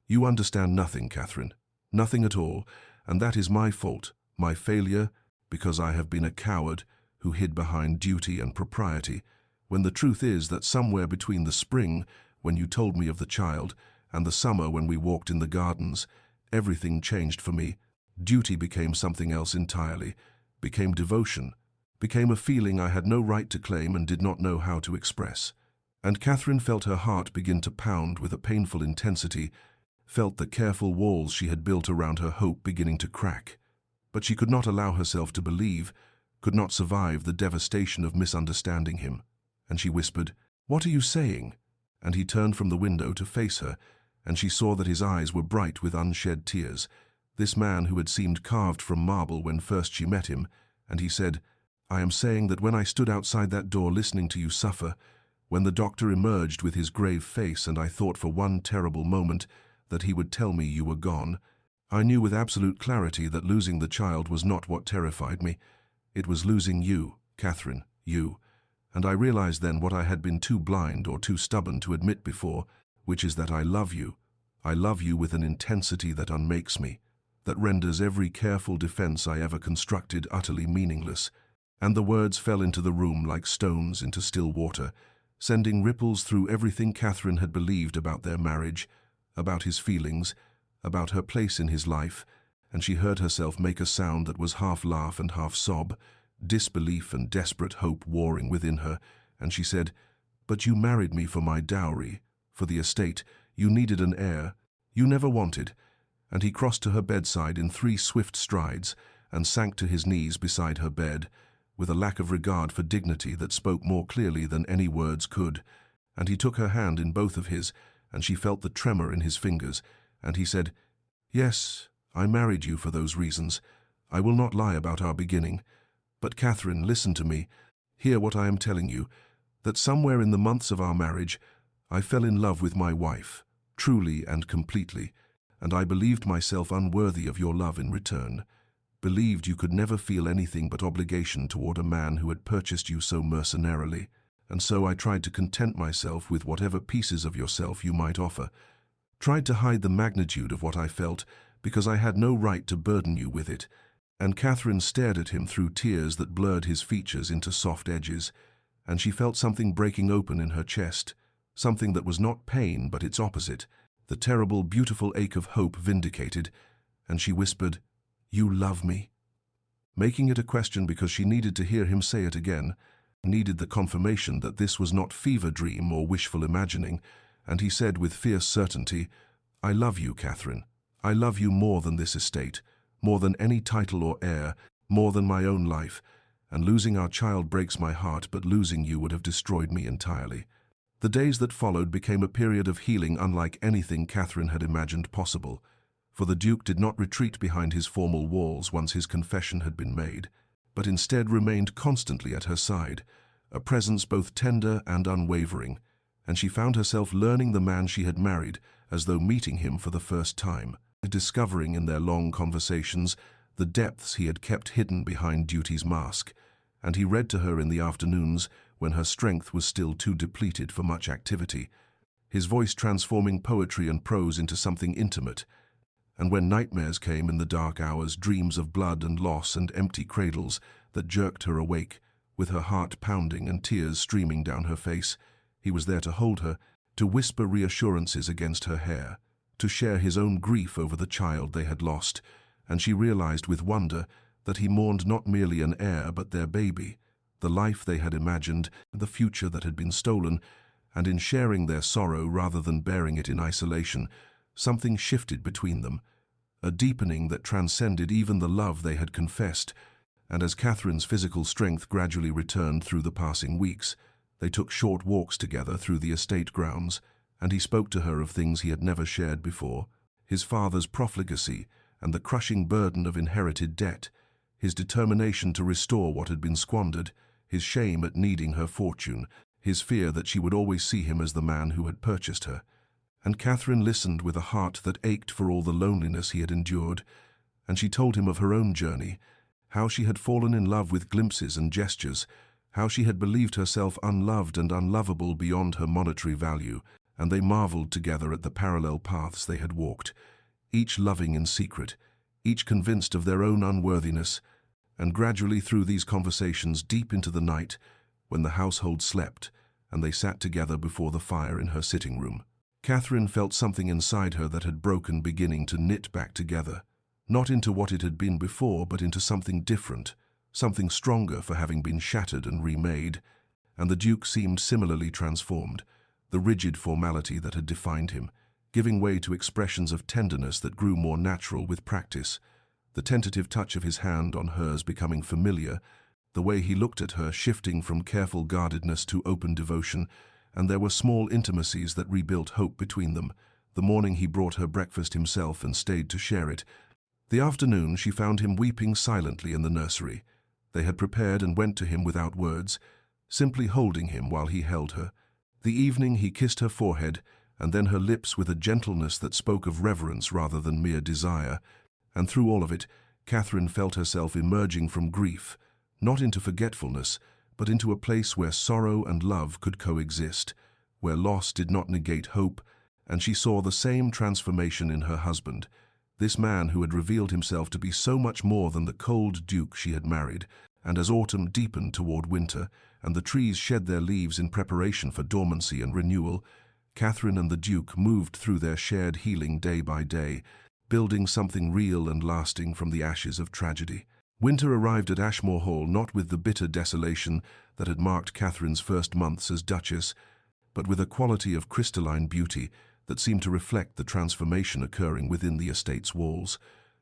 "You understand nothing, Catherine, nothing at all, and that is my fault, my failure, because I have been a coward who hid behind duty and propriety, when the truth is that somewhere between the spring, when you told me of the child, and the summer when we walked in the gardens, everything changed for me. Duty became something else entirely, became devotion, became a feeling I had no right to claim and did not know how to express." And Catherine felt her heart begin to pound with a painful intensity, felt the careful walls she had built around her hope beginning to crack. But she could not allow herself to believe, could not survive the devastation of misunderstanding him. And she whispered, "What are you saying? and he turned from the window to face her, and she saw that his eyes were bright with unshed tears. This man who had seemed carved from marble when first she met him, and he said, "I am saying that when I stood outside that door listening to you suffer, when the doctor emerged with his grave face and I thought for one terrible moment that he would tell me you were gone, I knew with absolute clarity that losing the child was not what terrified me. It was losing you, Catherine, you. And I realized then what I had been too blind or too stubborn to admit before, which is that I love you. I love you with an intensity that unmakes me, that renders every careful defense I ever constructed utterly meaningless." And the words fell into the room like stones into still water, sending ripples through everything Catherine had believed about their marriage, about his feelings, about her place in his life, and she heard herself make a sound that was half laugh and half sob, disbelief and desperate hope warring within her, and she said, "But you married me for my dowry, for the estate. You needed an heir. You never wanted." And he crossed to her bedside in 3 swift strides and sank to his knees beside her bed, with a lack of regard for dignity that spoke more clearly than any words could. And he took her hand in both of his, and she felt the tremor in his fingers, and he said, "Yes, I married you for those reasons. I will not lie about our beginning. But Catherine, listen to me. Hear what I am telling you, that somewhere in the months of our marriage, I fell in love with my wife, truly and completely, and I believed myself unworthy of your love in return. Believed you could never feel anything but obligation toward a man who had purchased you so mercenarily, and so I tried to content myself with whatever pieces of yourself you might offer. Tried to hide the magnitude of what I felt, because I had no right to burden you with it." And Catherine stared at him through tears that blurred his features into soft edges, and she felt something breaking open in her chest, something that was not pain but its opposite, the terrible, beautiful ache of hope vindicated, and she whispered, "You love me?" Making it a question because she needed to hear him say it again, needed the confirmation that this was not fever dream or wishful imagining, and he said with fierce certainty, "I love you, Catherine. I love you more than this estate, more than any title or heir, more than my own life, and losing our child breaks my heart, but losing you would have destroyed me entirely." The days that followed became a period of healing unlike anything Catherine had imagined possible, for the Duke did not retreat behind his formal walls once his confession had been made, but instead remained constantly at her side, a presence both tender and unwavering, and she found herself learning the man she had married as though meeting him for the first time, discovering in their long conversations the depths he had kept hidden behind duty's mask, and he read to her in the afternoons when her strength was still too depleted for much activity, his voice transforming poetry and prose into something intimate, and when nightmares came in the dark hours, dreams of blood and loss and empty cradles that jerked her awake, with her heart pounding and tears streaming down her face, he was there to hold her, to whisper reassurances against her hair, to share his own grief over the child they had lost, and she realized with wonder that he mourned not merely an heir but their baby, the life they had imagined, the future that had been stolen, and in sharing their sorrow rather than bearing it in isolation, something shifted between them, a deepening that transcended even the love they had confessed, and as Catherine's physical strength gradually returned through the passing weeks, they took short walks together through the estate grounds, and he spoke to her of things he had never shared before, his father's profligacy and the crushing burden of inherited debt, his determination to restore what had been squandered, his shame at needing her fortune, his fear that she would always see him as the man who had purchased her. And Catherine listened with a heart that ached for all the loneliness he had endured, and she told him of her own journey, how she had fallen in love with glimpses and gestures, how she had believed herself unloved and unlovable beyond her monetary value, and they marveled together at the parallel paths they had walked, each loving in secret, each convinced of their own unworthiness, and gradually through these conversations deep into the night, when the household slept, and they sat together before the fire in her sitting room, Catherine felt something inside her that had broken beginning to knit back together, not into what it had been before, but into something different, something stronger for having been shattered and remade, and the Duke seemed similarly transformed, the rigid formality that had defined him, giving way to expressions of tenderness that grew more natural with practice, the tentative touch of his hand on hers becoming familiar, the way he looked at her shifting from careful guardedness to open devotion, and there were small intimacies that rebuilt hope between them. The morning he brought her breakfast himself and stayed to share it. The afternoon she found him weeping silently in the nursery. They had prepared and went to him without words, simply holding him while he held her. The evening he kissed her forehead, and then her lips with a gentleness that spoke of reverence rather than mere desire. And through all of it, Catherine felt herself emerging from grief, not into forgetfulness, but into a place where sorrow and love could coexist, where loss did not negate hope, and she saw the same transformation in her husband, this man who had revealed himself to be so much more than the cold duke she had married. And as autumn deepened toward winter, and the trees shed their leaves in preparation for dormancy and renewal, Catherine and the Duke moved through their shared healing day by day, building something real and lasting from the ashes of tragedy. Winter arrived at Ashmore Hall not with the bitter desolation that had marked Catherine's first months as Duchess, but with a quality of crystalline beauty that seemed to reflect the transformation occurring within the estate's walls.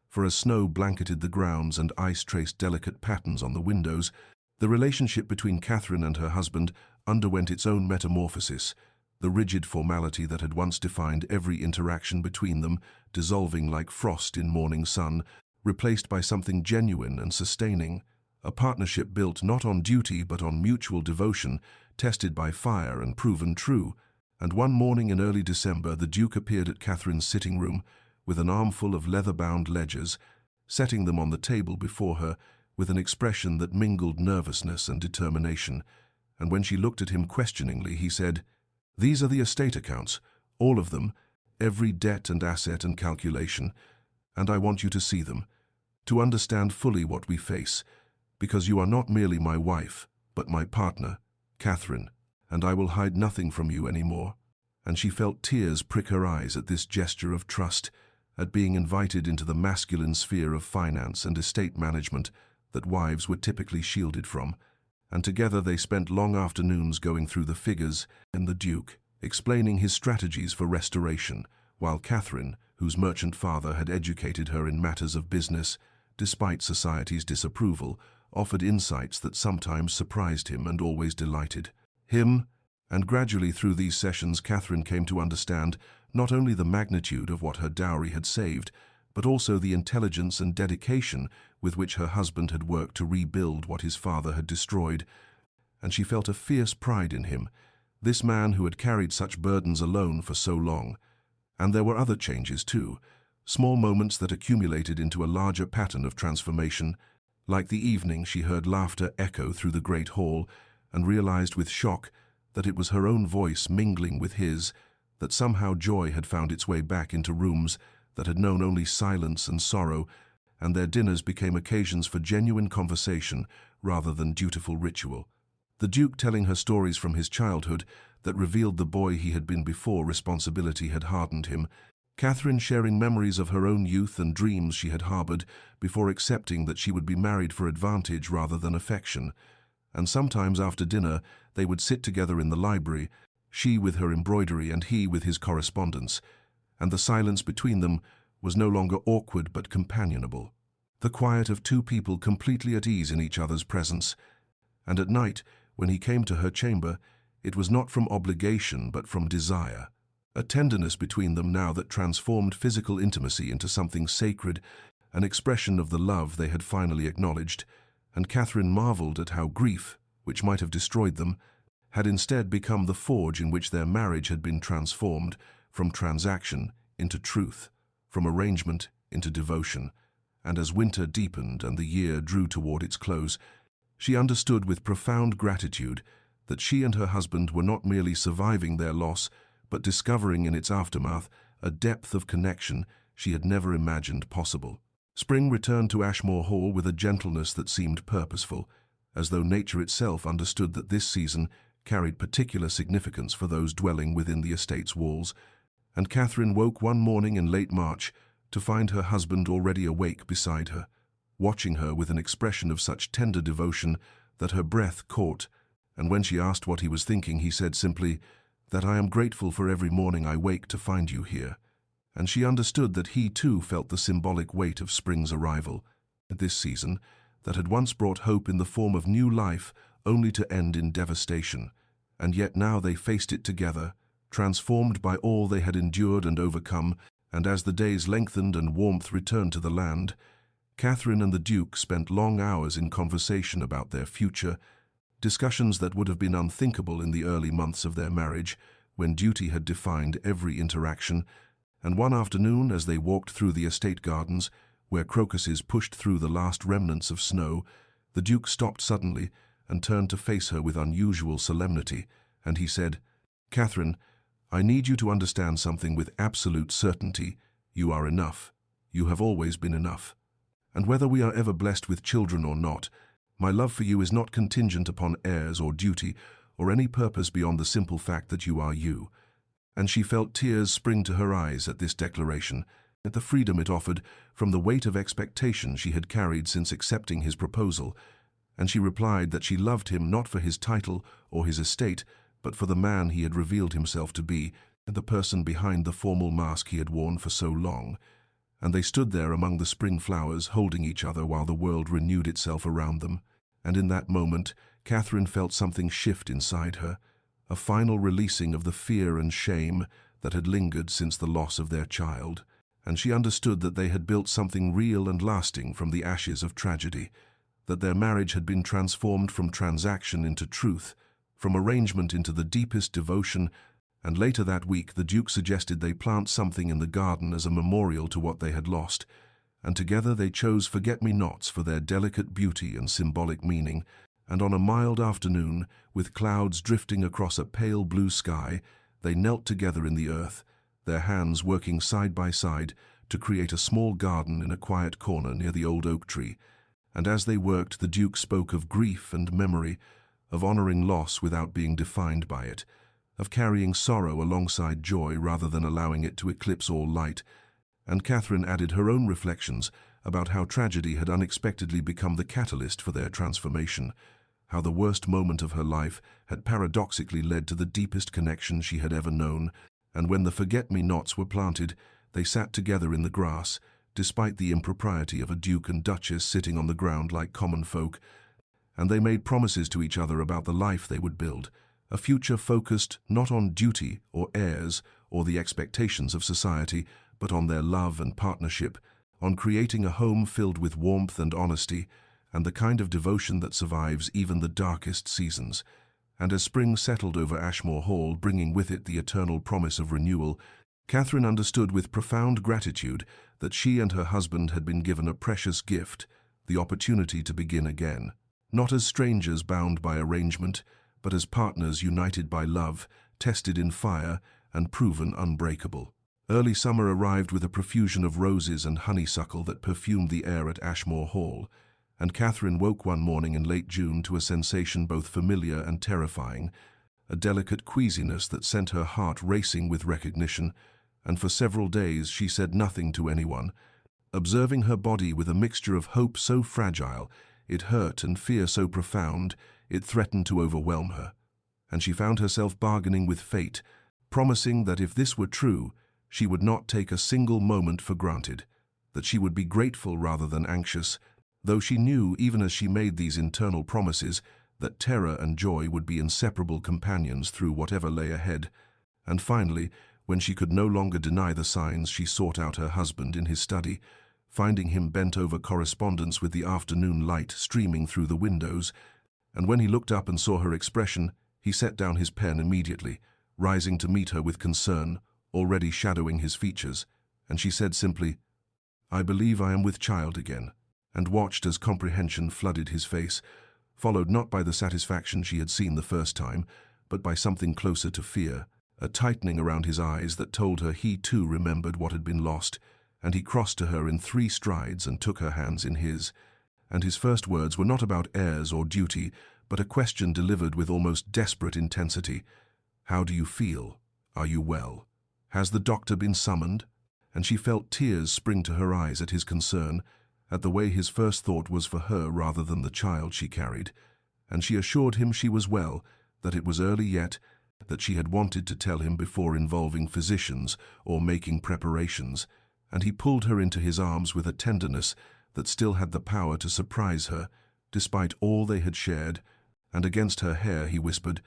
For as snow blanketed the grounds and ice traced delicate patterns on the windows, the relationship between Catherine and her husband underwent its own metamorphosis, the rigid formality that had once defined every interaction between them dissolving like frost in morning sun, replaced by something genuine and sustaining, a partnership built not on duty but on mutual devotion, tested by fire and proven true. And one morning in early December, the Duke appeared at Catherine's sitting room with an armful of leather-bound ledgers, setting them on the table before her with an expression that mingled nervousness and determination. And when she looked at him questioningly, he said, "These are the estate accounts, all of them, every debt and asset and calculation, and I want you to see them, to understand fully what we face, because you are not merely my wife, but my partner, Catherine, and I will hide nothing from you anymore." And she felt tears prick her eyes at this gesture of trust, at being invited into the masculine sphere of finance and estate management that wives were typically shielded from. And together they spent long afternoons going through the figures, and the Duke explaining his strategies for restoration, while Catherine, whose merchant father had educated her in matters of business, despite society's disapproval, offered insights that sometimes surprised him and always delighted him. And gradually through these sessions Catherine came to understand not only the magnitude of what her dowry had saved, but also the intelligence and dedication with which her husband had worked to rebuild what his father had destroyed. And she felt a fierce pride in him, this man who had carried such burdens alone for so long. And there were other changes too, small moments that accumulated into a larger pattern of transformation. Like the evening she heard laughter echo through the great hall, and realized with shock that it was her own voice mingling with his, that somehow joy had found its way back into rooms that had known only silence and sorrow, and their dinners became occasions for genuine conversation rather than dutiful ritual. The Duke telling her stories from his childhood that revealed the boy he had been before responsibility had hardened him, Catherine sharing memories of her own youth and dreams she had harbored before accepting that she would be married for advantage rather than affection. And sometimes after dinner they would sit together in the library, she with her embroidery and he with his correspondence, and the silence between them was no longer awkward but companionable, the quiet of two people completely at ease in each other's presence. And at night, when he came to her chamber, it was not from obligation but from desire, a tenderness between them now that transformed physical intimacy into something sacred, an expression of the love they had finally acknowledged. And Catherine marveled at how grief, which might have destroyed them, had instead become the forge in which their marriage had been transformed, from transaction into truth, from arrangement into devotion. And as winter deepened and the year drew toward its close, she understood with profound gratitude that she and her husband were not merely surviving their loss, but discovering in its aftermath a depth of connection she had never imagined possible. Spring returned to Ashmore Hall with a gentleness that seemed purposeful, as though nature itself understood that this season carried particular significance for those dwelling within the estate's walls. And Catherine woke one morning in late March to find her husband already awake beside her, watching her with an expression of such tender devotion that her breath caught, and when she asked what he was thinking, he said simply, "That I am grateful for every morning I wake to find you here." And she understood that he too felt the symbolic weight of spring's arrival at this season that had once brought hope in the form of new life only to end in devastation. and yet now they faced it together, transformed by all they had endured and overcome, and as the days lengthened and warmth returned to the land, Catherine and the Duke spent long hours in conversation about their future, discussions that would have been unthinkable in the early months of their marriage, when duty had defined every interaction. And one afternoon, as they walked through the estate gardens, where crocuses pushed through the last remnants of snow, the Duke stopped suddenly and turned to face her with unusual solemnity, and he said, "Catherine, I need you to understand something with absolute certainty. You are enough. You have always been enough. And whether we are ever blessed with children or not, my love for you is not contingent upon heirs or duty or any purpose beyond the simple fact that you are you." And she felt tears spring to her eyes at this declaration, at the freedom it offered from the weight of expectation she had carried since accepting his proposal, and she replied that she loved him not for his title or his estate, but for the man he had revealed himself to be, and the person behind the formal mask he had worn for so long. And they stood there among the spring flowers, holding each other while the world renewed itself around them. And in that moment, Catherine felt something shift inside her, a final releasing of the fear and shame that had lingered since the loss of their child. And she understood that they had built something real and lasting from the ashes of tragedy, that their marriage had been transformed from transaction into truth, from arrangement into the deepest devotion. And later that week the Duke suggested they plant something in the garden as a memorial to what they had lost, and together they chose forget-me-nots for their delicate beauty and symbolic meaning. And on a mild afternoon, with clouds drifting across a pale blue sky, they knelt together in the earth, their hands working side by side to create a small garden in a quiet corner near the old oak tree. And as they worked, the Duke spoke of grief and memory, of honoring loss without being defined by it, of carrying sorrow alongside joy rather than allowing it to eclipse all light. And Catherine added her own reflections about how tragedy had unexpectedly become the catalyst for their transformation, how the worst moment of her life had paradoxically led to the deepest connection she had ever known. And when the forget-me-nots were planted, they sat together in the grass, despite the impropriety of a duke and duchess sitting on the ground like common folk, and they made promises to each other about the life they would build, a future focused not on duty or heirs or the expectations of society, but on their love and partnership, on creating a home filled with warmth and honesty, and the kind of devotion that survives even the darkest seasons. And as spring settled over Ashmore Hall, bringing with it the eternal promise of renewal, Catherine understood with profound gratitude that she and her husband had been given a precious gift, the opportunity to begin again, not as strangers bound by arrangement, but as partners united by love, tested in fire, and proven unbreakable. Early summer arrived with a profusion of roses and honeysuckle that perfumed the air at Ashmore Hall, and Catherine woke one morning in late June to a sensation both familiar and terrifying, a delicate queasiness that sent her heart racing with recognition, and for several days she said nothing to anyone, observing her body with a mixture of hope so fragile, it hurt, and fear so profound, it threatened to overwhelm her. And she found herself bargaining with fate, promising that if this were true, she would not take a single moment for granted, that she would be grateful rather than anxious, though she knew, even as she made these internal promises, that terror and joy would be inseparable companions through whatever lay ahead. And finally, when she could no longer deny the signs, she sought out her husband in his study, finding him bent over correspondence with the afternoon light streaming through the windows. And when he looked up and saw her expression, he set down his pen immediately, rising to meet her with concern, already shadowing his features, and she said simply, "I believe I am with child again," and watched as comprehension flooded his face, followed not by the satisfaction she had seen the first time, but by something closer to fear, a tightening around his eyes that told her he too remembered what had been lost. And he crossed to her in 3 strides and took her hands in his. And his first words were not about heirs or duty, but a question delivered with almost desperate intensity. "How do you feel? Are you well? Has the doctor been summoned?" And she felt tears spring to her eyes at his concern, at the way his first thought was for her rather than the child she carried. And she assured him she was well, that it was early yet, that she had wanted to tell him before involving physicians or making preparations. And he pulled her into his arms with a tenderness that still had the power to surprise her, despite all they had shared, and against her hair he whispered,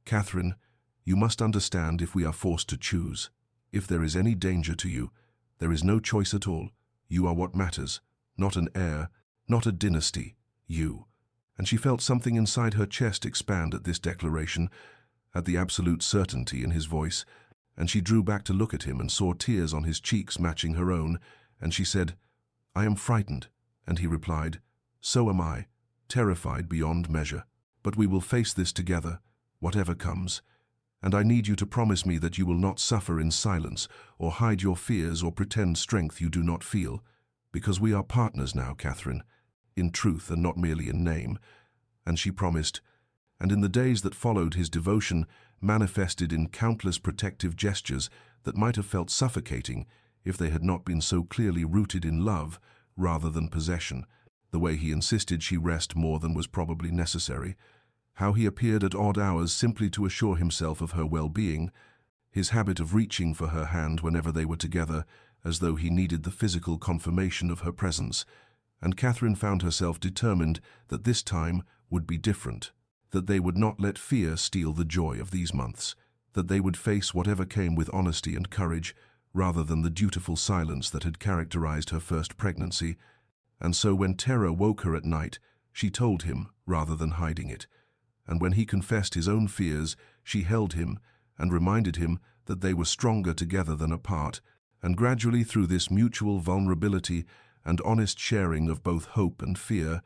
"Catherine, you must understand if we are forced to choose. If there is any danger to you, there is no choice at all. You are what matters, not an heir, not a dynasty, you." And she felt something inside her chest expand at this declaration, at the absolute certainty in his voice, and she drew back to look at him and saw tears on his cheeks matching her own, and she said, "I am frightened," and he replied, "So am I, terrified beyond measure. But we will face this together, whatever comes. And I need you to promise me that you will not suffer in silence or hide your fears or pretend strength you do not feel, because we are partners now, Catherine, in truth and not merely in name." And she promised, and in the days that followed his devotion manifested in countless protective gestures that might have felt suffocating if they had not been so clearly rooted in love rather than possession, the way he insisted she rest more than was probably necessary, how he appeared at odd hours simply to assure himself of her well-being, his habit of reaching for her hand whenever they were together, as though he needed the physical confirmation of her presence. And Catherine found herself determined that this time would be different, that they would not let fear steal the joy of these months, that they would face whatever came with honesty and courage, rather than the dutiful silence that had characterized her first pregnancy. And so when terror woke her at night, she told him rather than hiding it. And when he confessed his own fears, she held him and reminded him that they were stronger together than apart, and gradually through this mutual vulnerability and honest sharing of both hope and fear,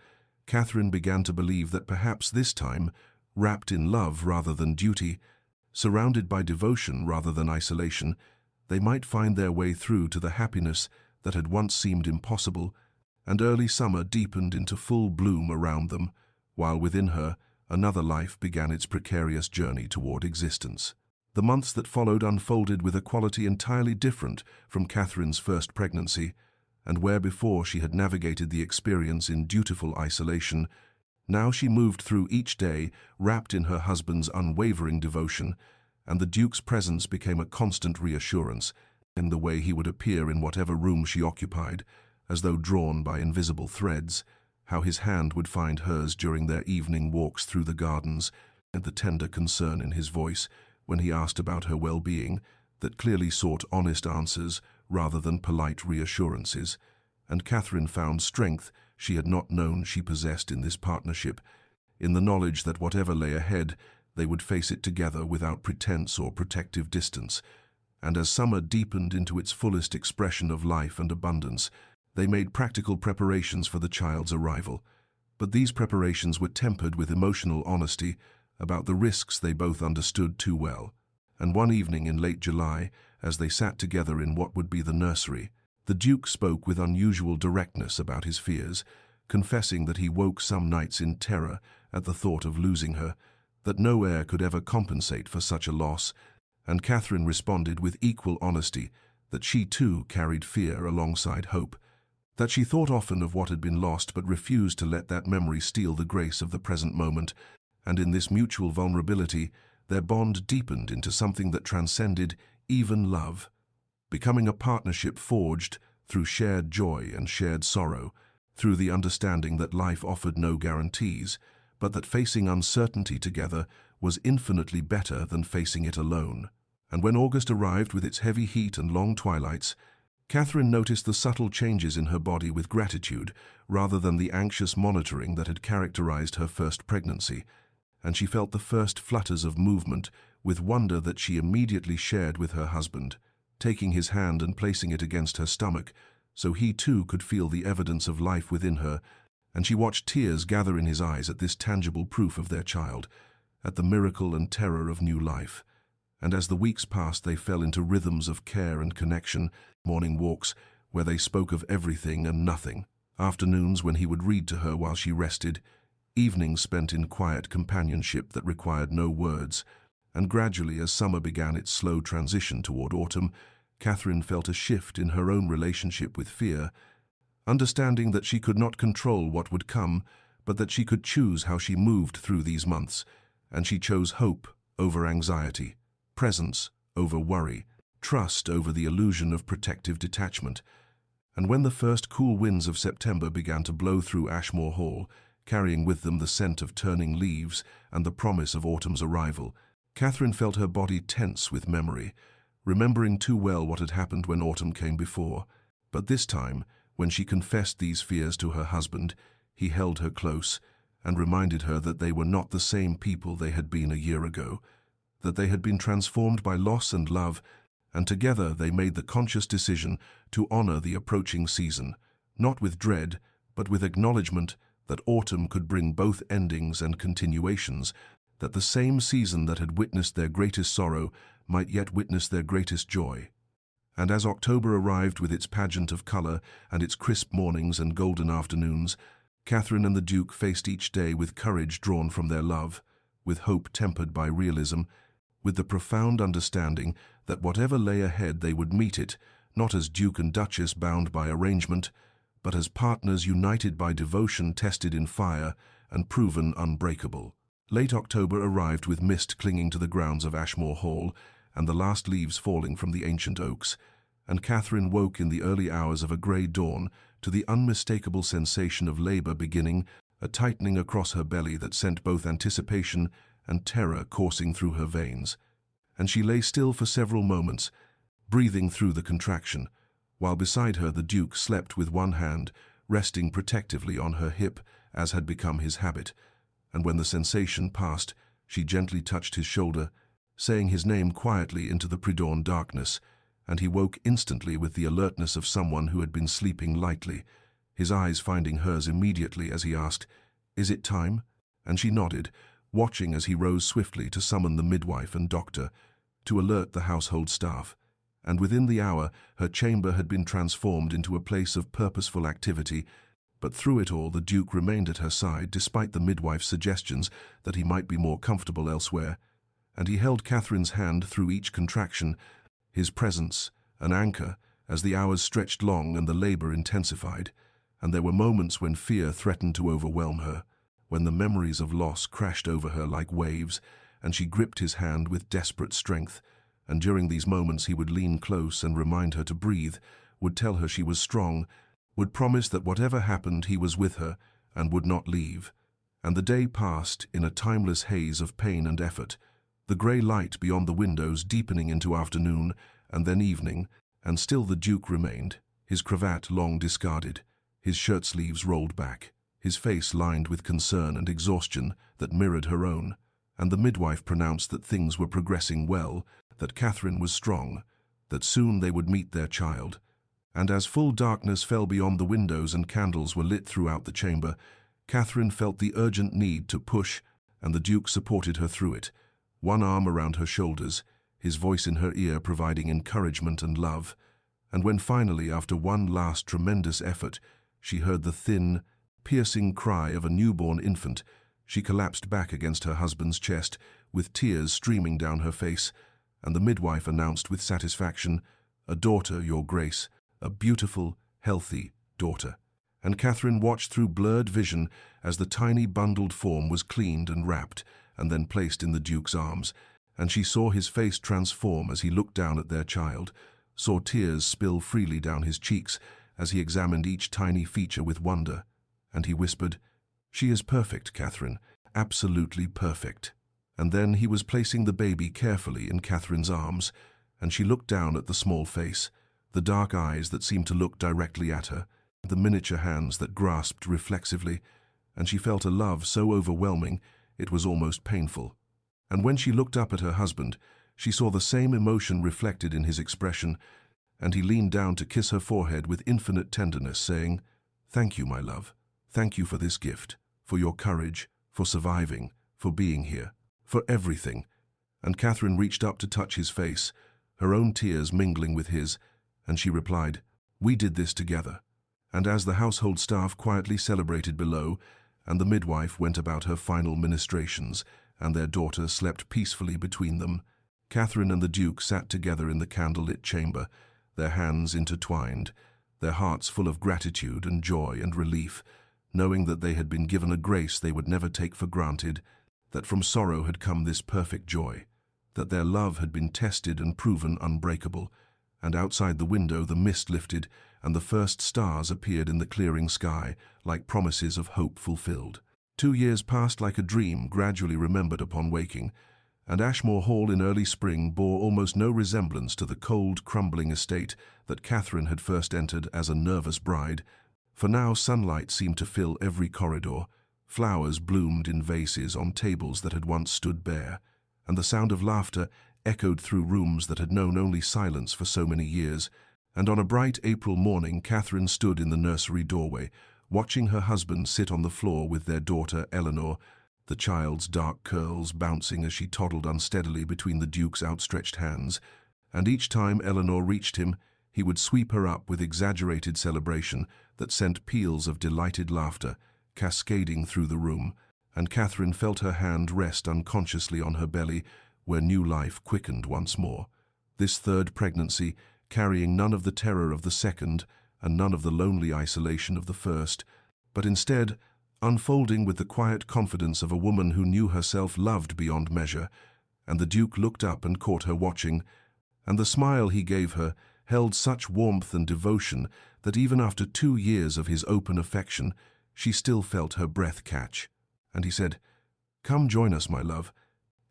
Catherine began to believe that perhaps this time, wrapped in love rather than duty, surrounded by devotion rather than isolation, they might find their way through to the happiness that had once seemed impossible, and early summer deepened into full bloom around them, while within her another life began its precarious journey toward existence. The months that followed unfolded with a quality entirely different from Catherine's first pregnancy, and where before she had navigated the experience in dutiful isolation, now she moved through each day wrapped in her husband's unwavering devotion, and the Duke's presence became a constant reassurance in the way he would appear in whatever room she occupied, as though drawn by invisible threads, how his hand would find hers during their evening walks through the gardens, and the tender concern in his voice when he asked about her well-being that clearly sought honest answers rather than polite reassurances. And Catherine found strength she had not known she possessed in this partnership, in the knowledge that whatever lay ahead, they would face it together without pretense or protective distance. And as summer deepened into its fullest expression of life and abundance, they made practical preparations for the child's arrival. But these preparations were tempered with emotional honesty about the risks they both understood too well. And one evening in late July, as they sat together in what would be the nursery, the Duke spoke with unusual directness about his fears, confessing that he woke some nights in terror at the thought of losing her, that no heir could ever compensate for such a loss, and Catherine responded with equal honesty that she too carried fear alongside hope, that she thought often of what had been lost but refused to let that memory steal the grace of the present moment, and in this mutual vulnerability their bond deepened into something that transcended even love, becoming a partnership forged through shared joy and shared sorrow, through the understanding that life offered no guarantees, but that facing uncertainty together was infinitely better than facing it alone. And when August arrived with its heavy heat and long twilights, Catherine noticed the subtle changes in her body with gratitude rather than the anxious monitoring that had characterized her first pregnancy, and she felt the first flutters of movement with wonder that she immediately shared with her husband, taking his hand and placing it against her stomach so he too could feel the evidence of life within her, and she watched tears gather in his eyes at this tangible proof of their child, at the miracle and terror of new life. And as the weeks passed, they fell into rhythms of care and connection, morning walks where they spoke of everything and nothing, afternoons when he would read to her while she rested, evenings spent in quiet companionship that required no words. And gradually, as summer began its slow transition toward autumn, Catherine felt a shift in her own relationship with fear, understanding that she could not control what would come, but that she could choose how she moved through these months, and she chose hope over anxiety, presence over worry, trust over the illusion of protective detachment. And when the first cool winds of September began to blow through Ashmore Hall, carrying with them the scent of turning leaves and the promise of autumn's arrival, Catherine felt her body tense with memory, remembering too well what had happened when autumn came before. But this time, when she confessed these fears to her husband, he held her close and reminded her that they were not the same people they had been a year ago, that they had been transformed by loss and love, and together they made the conscious decision to honor the approaching season, not with dread, but with acknowledgement that autumn could bring both endings and continuations, that the same season that had witnessed their greatest sorrow might yet witness their greatest joy. And as October arrived with its pageant of color and its crisp mornings and golden afternoons, Catherine and the Duke faced each day with courage drawn from their love, with hope tempered by realism, with the profound understanding that whatever lay ahead they would meet it, not as Duke and Duchess bound by arrangement, but as partners united by devotion tested in fire and proven unbreakable. Late October arrived with mist clinging to the grounds of Ashmore Hall and the last leaves falling from the ancient oaks, and Catherine woke in the early hours of a grey dawn to the unmistakable sensation of labor beginning, a tightening across her belly that sent both anticipation and terror coursing through her veins. And she lay still for several moments, breathing through the contraction, while beside her the Duke slept with one hand resting protectively on her hip, as had become his habit, and when the sensation passed, she gently touched his shoulder, saying his name quietly into the pre-dawn darkness, and he woke instantly with the alertness of someone who had been sleeping lightly, his eyes finding hers immediately as he asked, "Is it time?" And she nodded, watching as he rose swiftly to summon the midwife and doctor, to alert the household staff. And within the hour, her chamber had been transformed into a place of purposeful activity, but through it all the Duke remained at her side despite the midwife's suggestions that he might be more comfortable elsewhere, and he held Catherine's hand through each contraction, his presence an anchor as the hours stretched long and the labor intensified, and there were moments when fear threatened to overwhelm her, when the memories of loss crashed over her like waves, and she gripped his hand with desperate strength, and during these moments he would lean close and remind her to breathe, would tell her she was strong, would promise that whatever happened he was with her and would not leave. And the day passed in a timeless haze of pain and effort, the grey light beyond the windows deepening into afternoon and then evening, and still the Duke remained, his cravat long discarded, his shirt sleeves rolled back, his face lined with concern and exhaustion that mirrored her own, and the midwife pronounced that things were progressing well, that Catherine was strong, that soon they would meet their child. And as full darkness fell beyond the windows and candles were lit throughout the chamber, Catherine felt the urgent need to push, and the Duke supported her through it, one arm around her shoulders, his voice in her ear providing encouragement and love. And when finally, after one last tremendous effort, she heard the thin, piercing cry of a newborn infant, she collapsed back against her husband's chest, with tears streaming down her face, and the midwife announced with satisfaction, "A daughter, Your Grace, a beautiful, healthy daughter." And Catherine watched through blurred vision as the tiny bundled form was cleaned and wrapped, and then placed in the Duke's arms, and she saw his face transform as he looked down at their child, saw tears spill freely down his cheeks as he examined each tiny feature with wonder, and he whispered, "She is perfect, Catherine, absolutely perfect." And then he was placing the baby carefully in Catherine's arms, and she looked down at the small face, the dark eyes that seemed to look directly at her, the miniature hands that grasped reflexively, and she felt a love so overwhelming it was almost painful. And when she looked up at her husband, she saw the same emotion reflected in his expression, and he leaned down to kiss her forehead with infinite tenderness, saying, "Thank you, my love. Thank you for this gift, for your courage, for surviving, for being here, for everything." And Catherine reached up to touch his face, her own tears mingling with his, and she replied, "We did this together." And as the household staff quietly celebrated below, and the midwife went about her final ministrations, and their daughter slept peacefully between them, Catherine and the Duke sat together in the candlelit chamber, their hands intertwined, their hearts full of gratitude and joy and relief, knowing that they had been given a grace they would never take for granted, that from sorrow had come this perfect joy, that their love had been tested and proven unbreakable. And outside the window the mist lifted, and the first stars appeared in the clearing sky, like promises of hope fulfilled. 2 years passed like a dream gradually remembered upon waking, and Ashmore Hall in early spring bore almost no resemblance to the cold, crumbling estate that Catherine had first entered as a nervous bride, for now sunlight seemed to fill every corridor, flowers bloomed in vases on tables that had once stood bare, and the sound of laughter echoed through rooms that had known only silence for so many years. And on a bright April morning, Catherine stood in the nursery doorway, watching her husband sit on the floor with their daughter Eleanor, the child's dark curls bouncing as she toddled unsteadily between the Duke's outstretched hands. And each time Eleanor reached him, he would sweep her up with exaggerated celebration that sent peals of delighted laughter cascading through the room, and Catherine felt her hand rest unconsciously on her belly, where new life quickened once more. This third pregnancy, carrying none of the terror of the second and none of the lonely isolation of the first, but instead unfolding with the quiet confidence of a woman who knew herself loved beyond measure. And the Duke looked up and caught her watching, and the smile he gave her held such warmth and devotion that even after 2 years of his open affection, she still felt her breath catch. And he said, "Come join us, my love.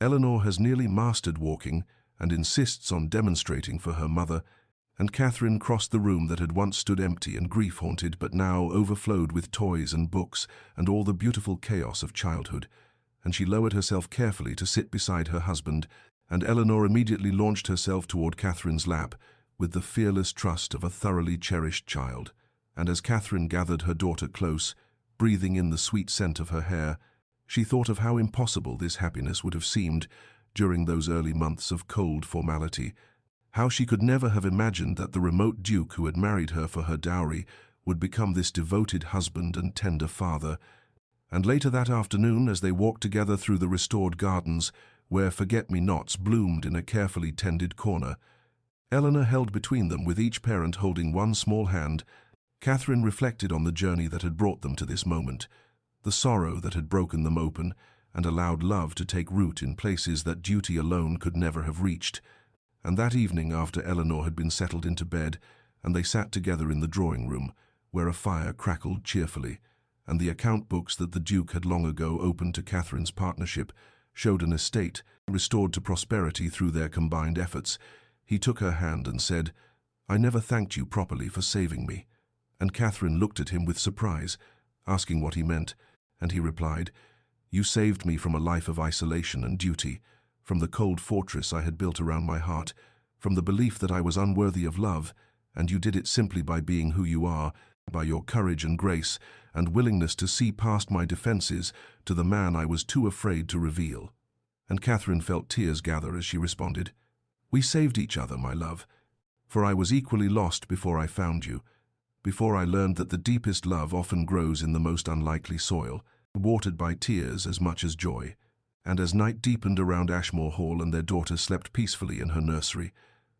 Eleanor has nearly mastered walking and insists on demonstrating for her mother." And Catherine crossed the room that had once stood empty and grief-haunted but now overflowed with toys and books and all the beautiful chaos of childhood, and she lowered herself carefully to sit beside her husband, and Eleanor immediately launched herself toward Catherine's lap with the fearless trust of a thoroughly cherished child. And as Catherine gathered her daughter close, breathing in the sweet scent of her hair, she thought of how impossible this happiness would have seemed during those early months of cold formality, how she could never have imagined that the remote Duke who had married her for her dowry would become this devoted husband and tender father. And later that afternoon, as they walked together through the restored gardens, where forget-me-nots bloomed in a carefully tended corner, Eleanor held between them, with each parent holding one small hand. Catherine reflected on the journey that had brought them to this moment, the sorrow that had broken them open and allowed love to take root in places that duty alone could never have reached. And that evening, after Eleanor had been settled into bed, and they sat together in the drawing-room, where a fire crackled cheerfully, and the account books that the Duke had long ago opened to Catherine's partnership showed an estate restored to prosperity through their combined efforts, he took her hand and said, "I never thanked you properly for saving me." And Catherine looked at him with surprise, asking what he meant, and he replied, "You saved me from a life of isolation and duty, from the cold fortress I had built around my heart, from the belief that I was unworthy of love, and you did it simply by being who you are, by your courage and grace, and willingness to see past my defenses to the man I was too afraid to reveal." And Catherine felt tears gather as she responded, "We saved each other, my love, for I was equally lost before I found you, before I learned that the deepest love often grows in the most unlikely soil, watered by tears as much as joy." And as night deepened around Ashmore Hall and their daughter slept peacefully in her nursery,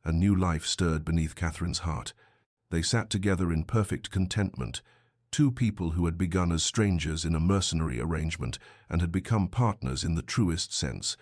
a new life stirred beneath Catherine's heart. They sat together in perfect contentment, two people who had begun as strangers in a mercenary arrangement and had become partners in the truest sense,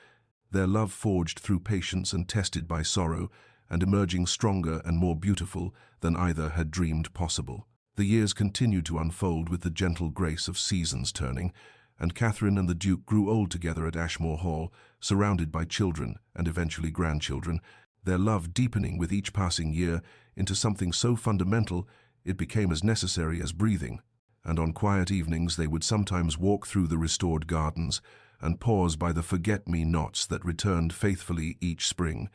their love forged through patience and tested by sorrow, and emerging stronger and more beautiful than either had dreamed possible. The years continued to unfold with the gentle grace of seasons turning, and Catherine and the Duke grew old together at Ashmore Hall, surrounded by children and eventually grandchildren, their love deepening with each passing year into something so fundamental it became as necessary as breathing. And on quiet evenings they would sometimes walk through the restored gardens and pause by the forget-me-nots that returned faithfully each spring,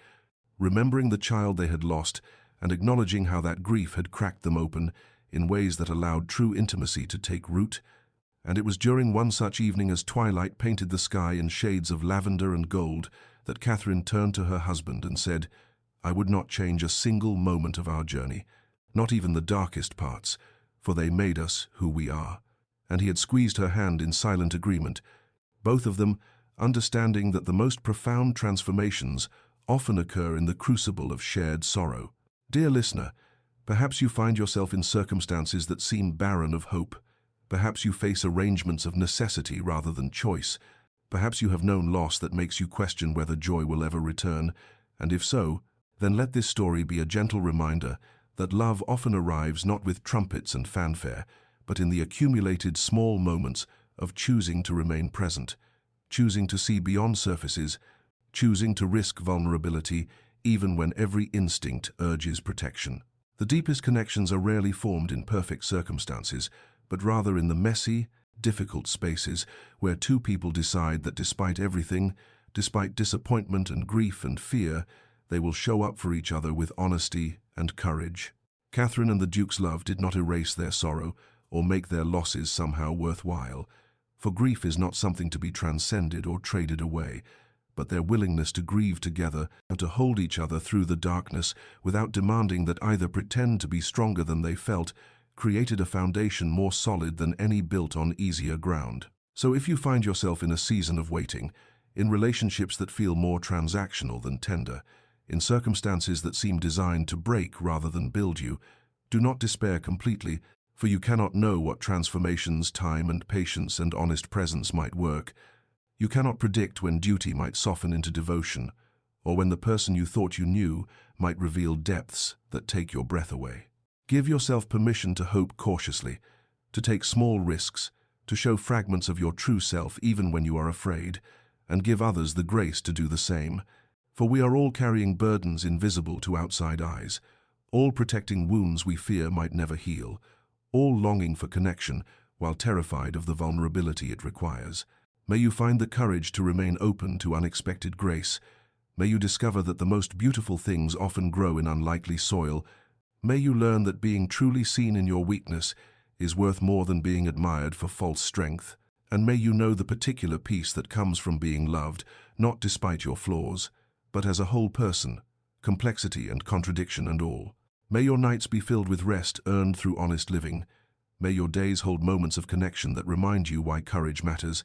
remembering the child they had lost and acknowledging how that grief had cracked them open in ways that allowed true intimacy to take root. And it was during one such evening as twilight painted the sky in shades of lavender and gold that Catherine turned to her husband and said, "I would not change a single moment of our journey, not even the darkest parts, for they made us who we are." And he had squeezed her hand in silent agreement, both of them understanding that the most profound transformations often occur in the crucible of shared sorrow. Dear listener, perhaps you find yourself in circumstances that seem barren of hope. Perhaps you face arrangements of necessity rather than choice. Perhaps you have known loss that makes you question whether joy will ever return. And if so, then let this story be a gentle reminder that love often arrives not with trumpets and fanfare, but in the accumulated small moments of choosing to remain present, choosing to see beyond surfaces, choosing to risk vulnerability even when every instinct urges protection. The deepest connections are rarely formed in perfect circumstances, but rather in the messy, difficult spaces where two people decide that despite everything, despite disappointment and grief and fear, they will show up for each other with honesty and courage. Catherine and the Duke's love did not erase their sorrow or make their losses somehow worthwhile, for grief is not something to be transcended or traded away, but their willingness to grieve together and to hold each other through the darkness without demanding that either pretend to be stronger than they felt created a foundation more solid than any built on easier ground. So if you find yourself in a season of waiting, in relationships that feel more transactional than tender, in circumstances that seem designed to break rather than build you, do not despair completely, for you cannot know what transformations time and patience and honest presence might work. You cannot predict when duty might soften into devotion, or when the person you thought you knew might reveal depths that take your breath away. Give yourself permission to hope cautiously, to take small risks, to show fragments of your true self even when you are afraid, and give others the grace to do the same. For we are all carrying burdens invisible to outside eyes, all protecting wounds we fear might never heal, all longing for connection while terrified of the vulnerability it requires. May you find the courage to remain open to unexpected grace. May you discover that the most beautiful things often grow in unlikely soil. May you learn that being truly seen in your weakness is worth more than being admired for false strength. And may you know the particular peace that comes from being loved, not despite your flaws, but as a whole person, complexity and contradiction and all. May your nights be filled with rest earned through honest living. May your days hold moments of connection that remind you why courage matters.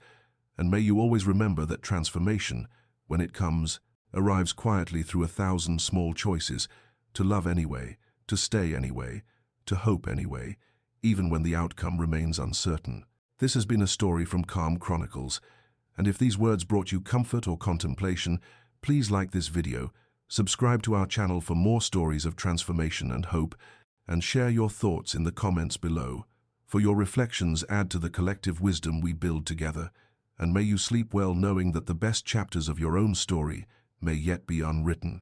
And may you always remember that transformation, when it comes, arrives quietly through 1,000 small choices, to love anyway, to stay anyway, to hope anyway, even when the outcome remains uncertain. This has been a story from Calm Chronicles, and if these words brought you comfort or contemplation, please like this video, subscribe to our channel for more stories of transformation and hope, and share your thoughts in the comments below, for your reflections add to the collective wisdom we build together, and may you sleep well knowing that the best chapters of your own story may yet be unwritten.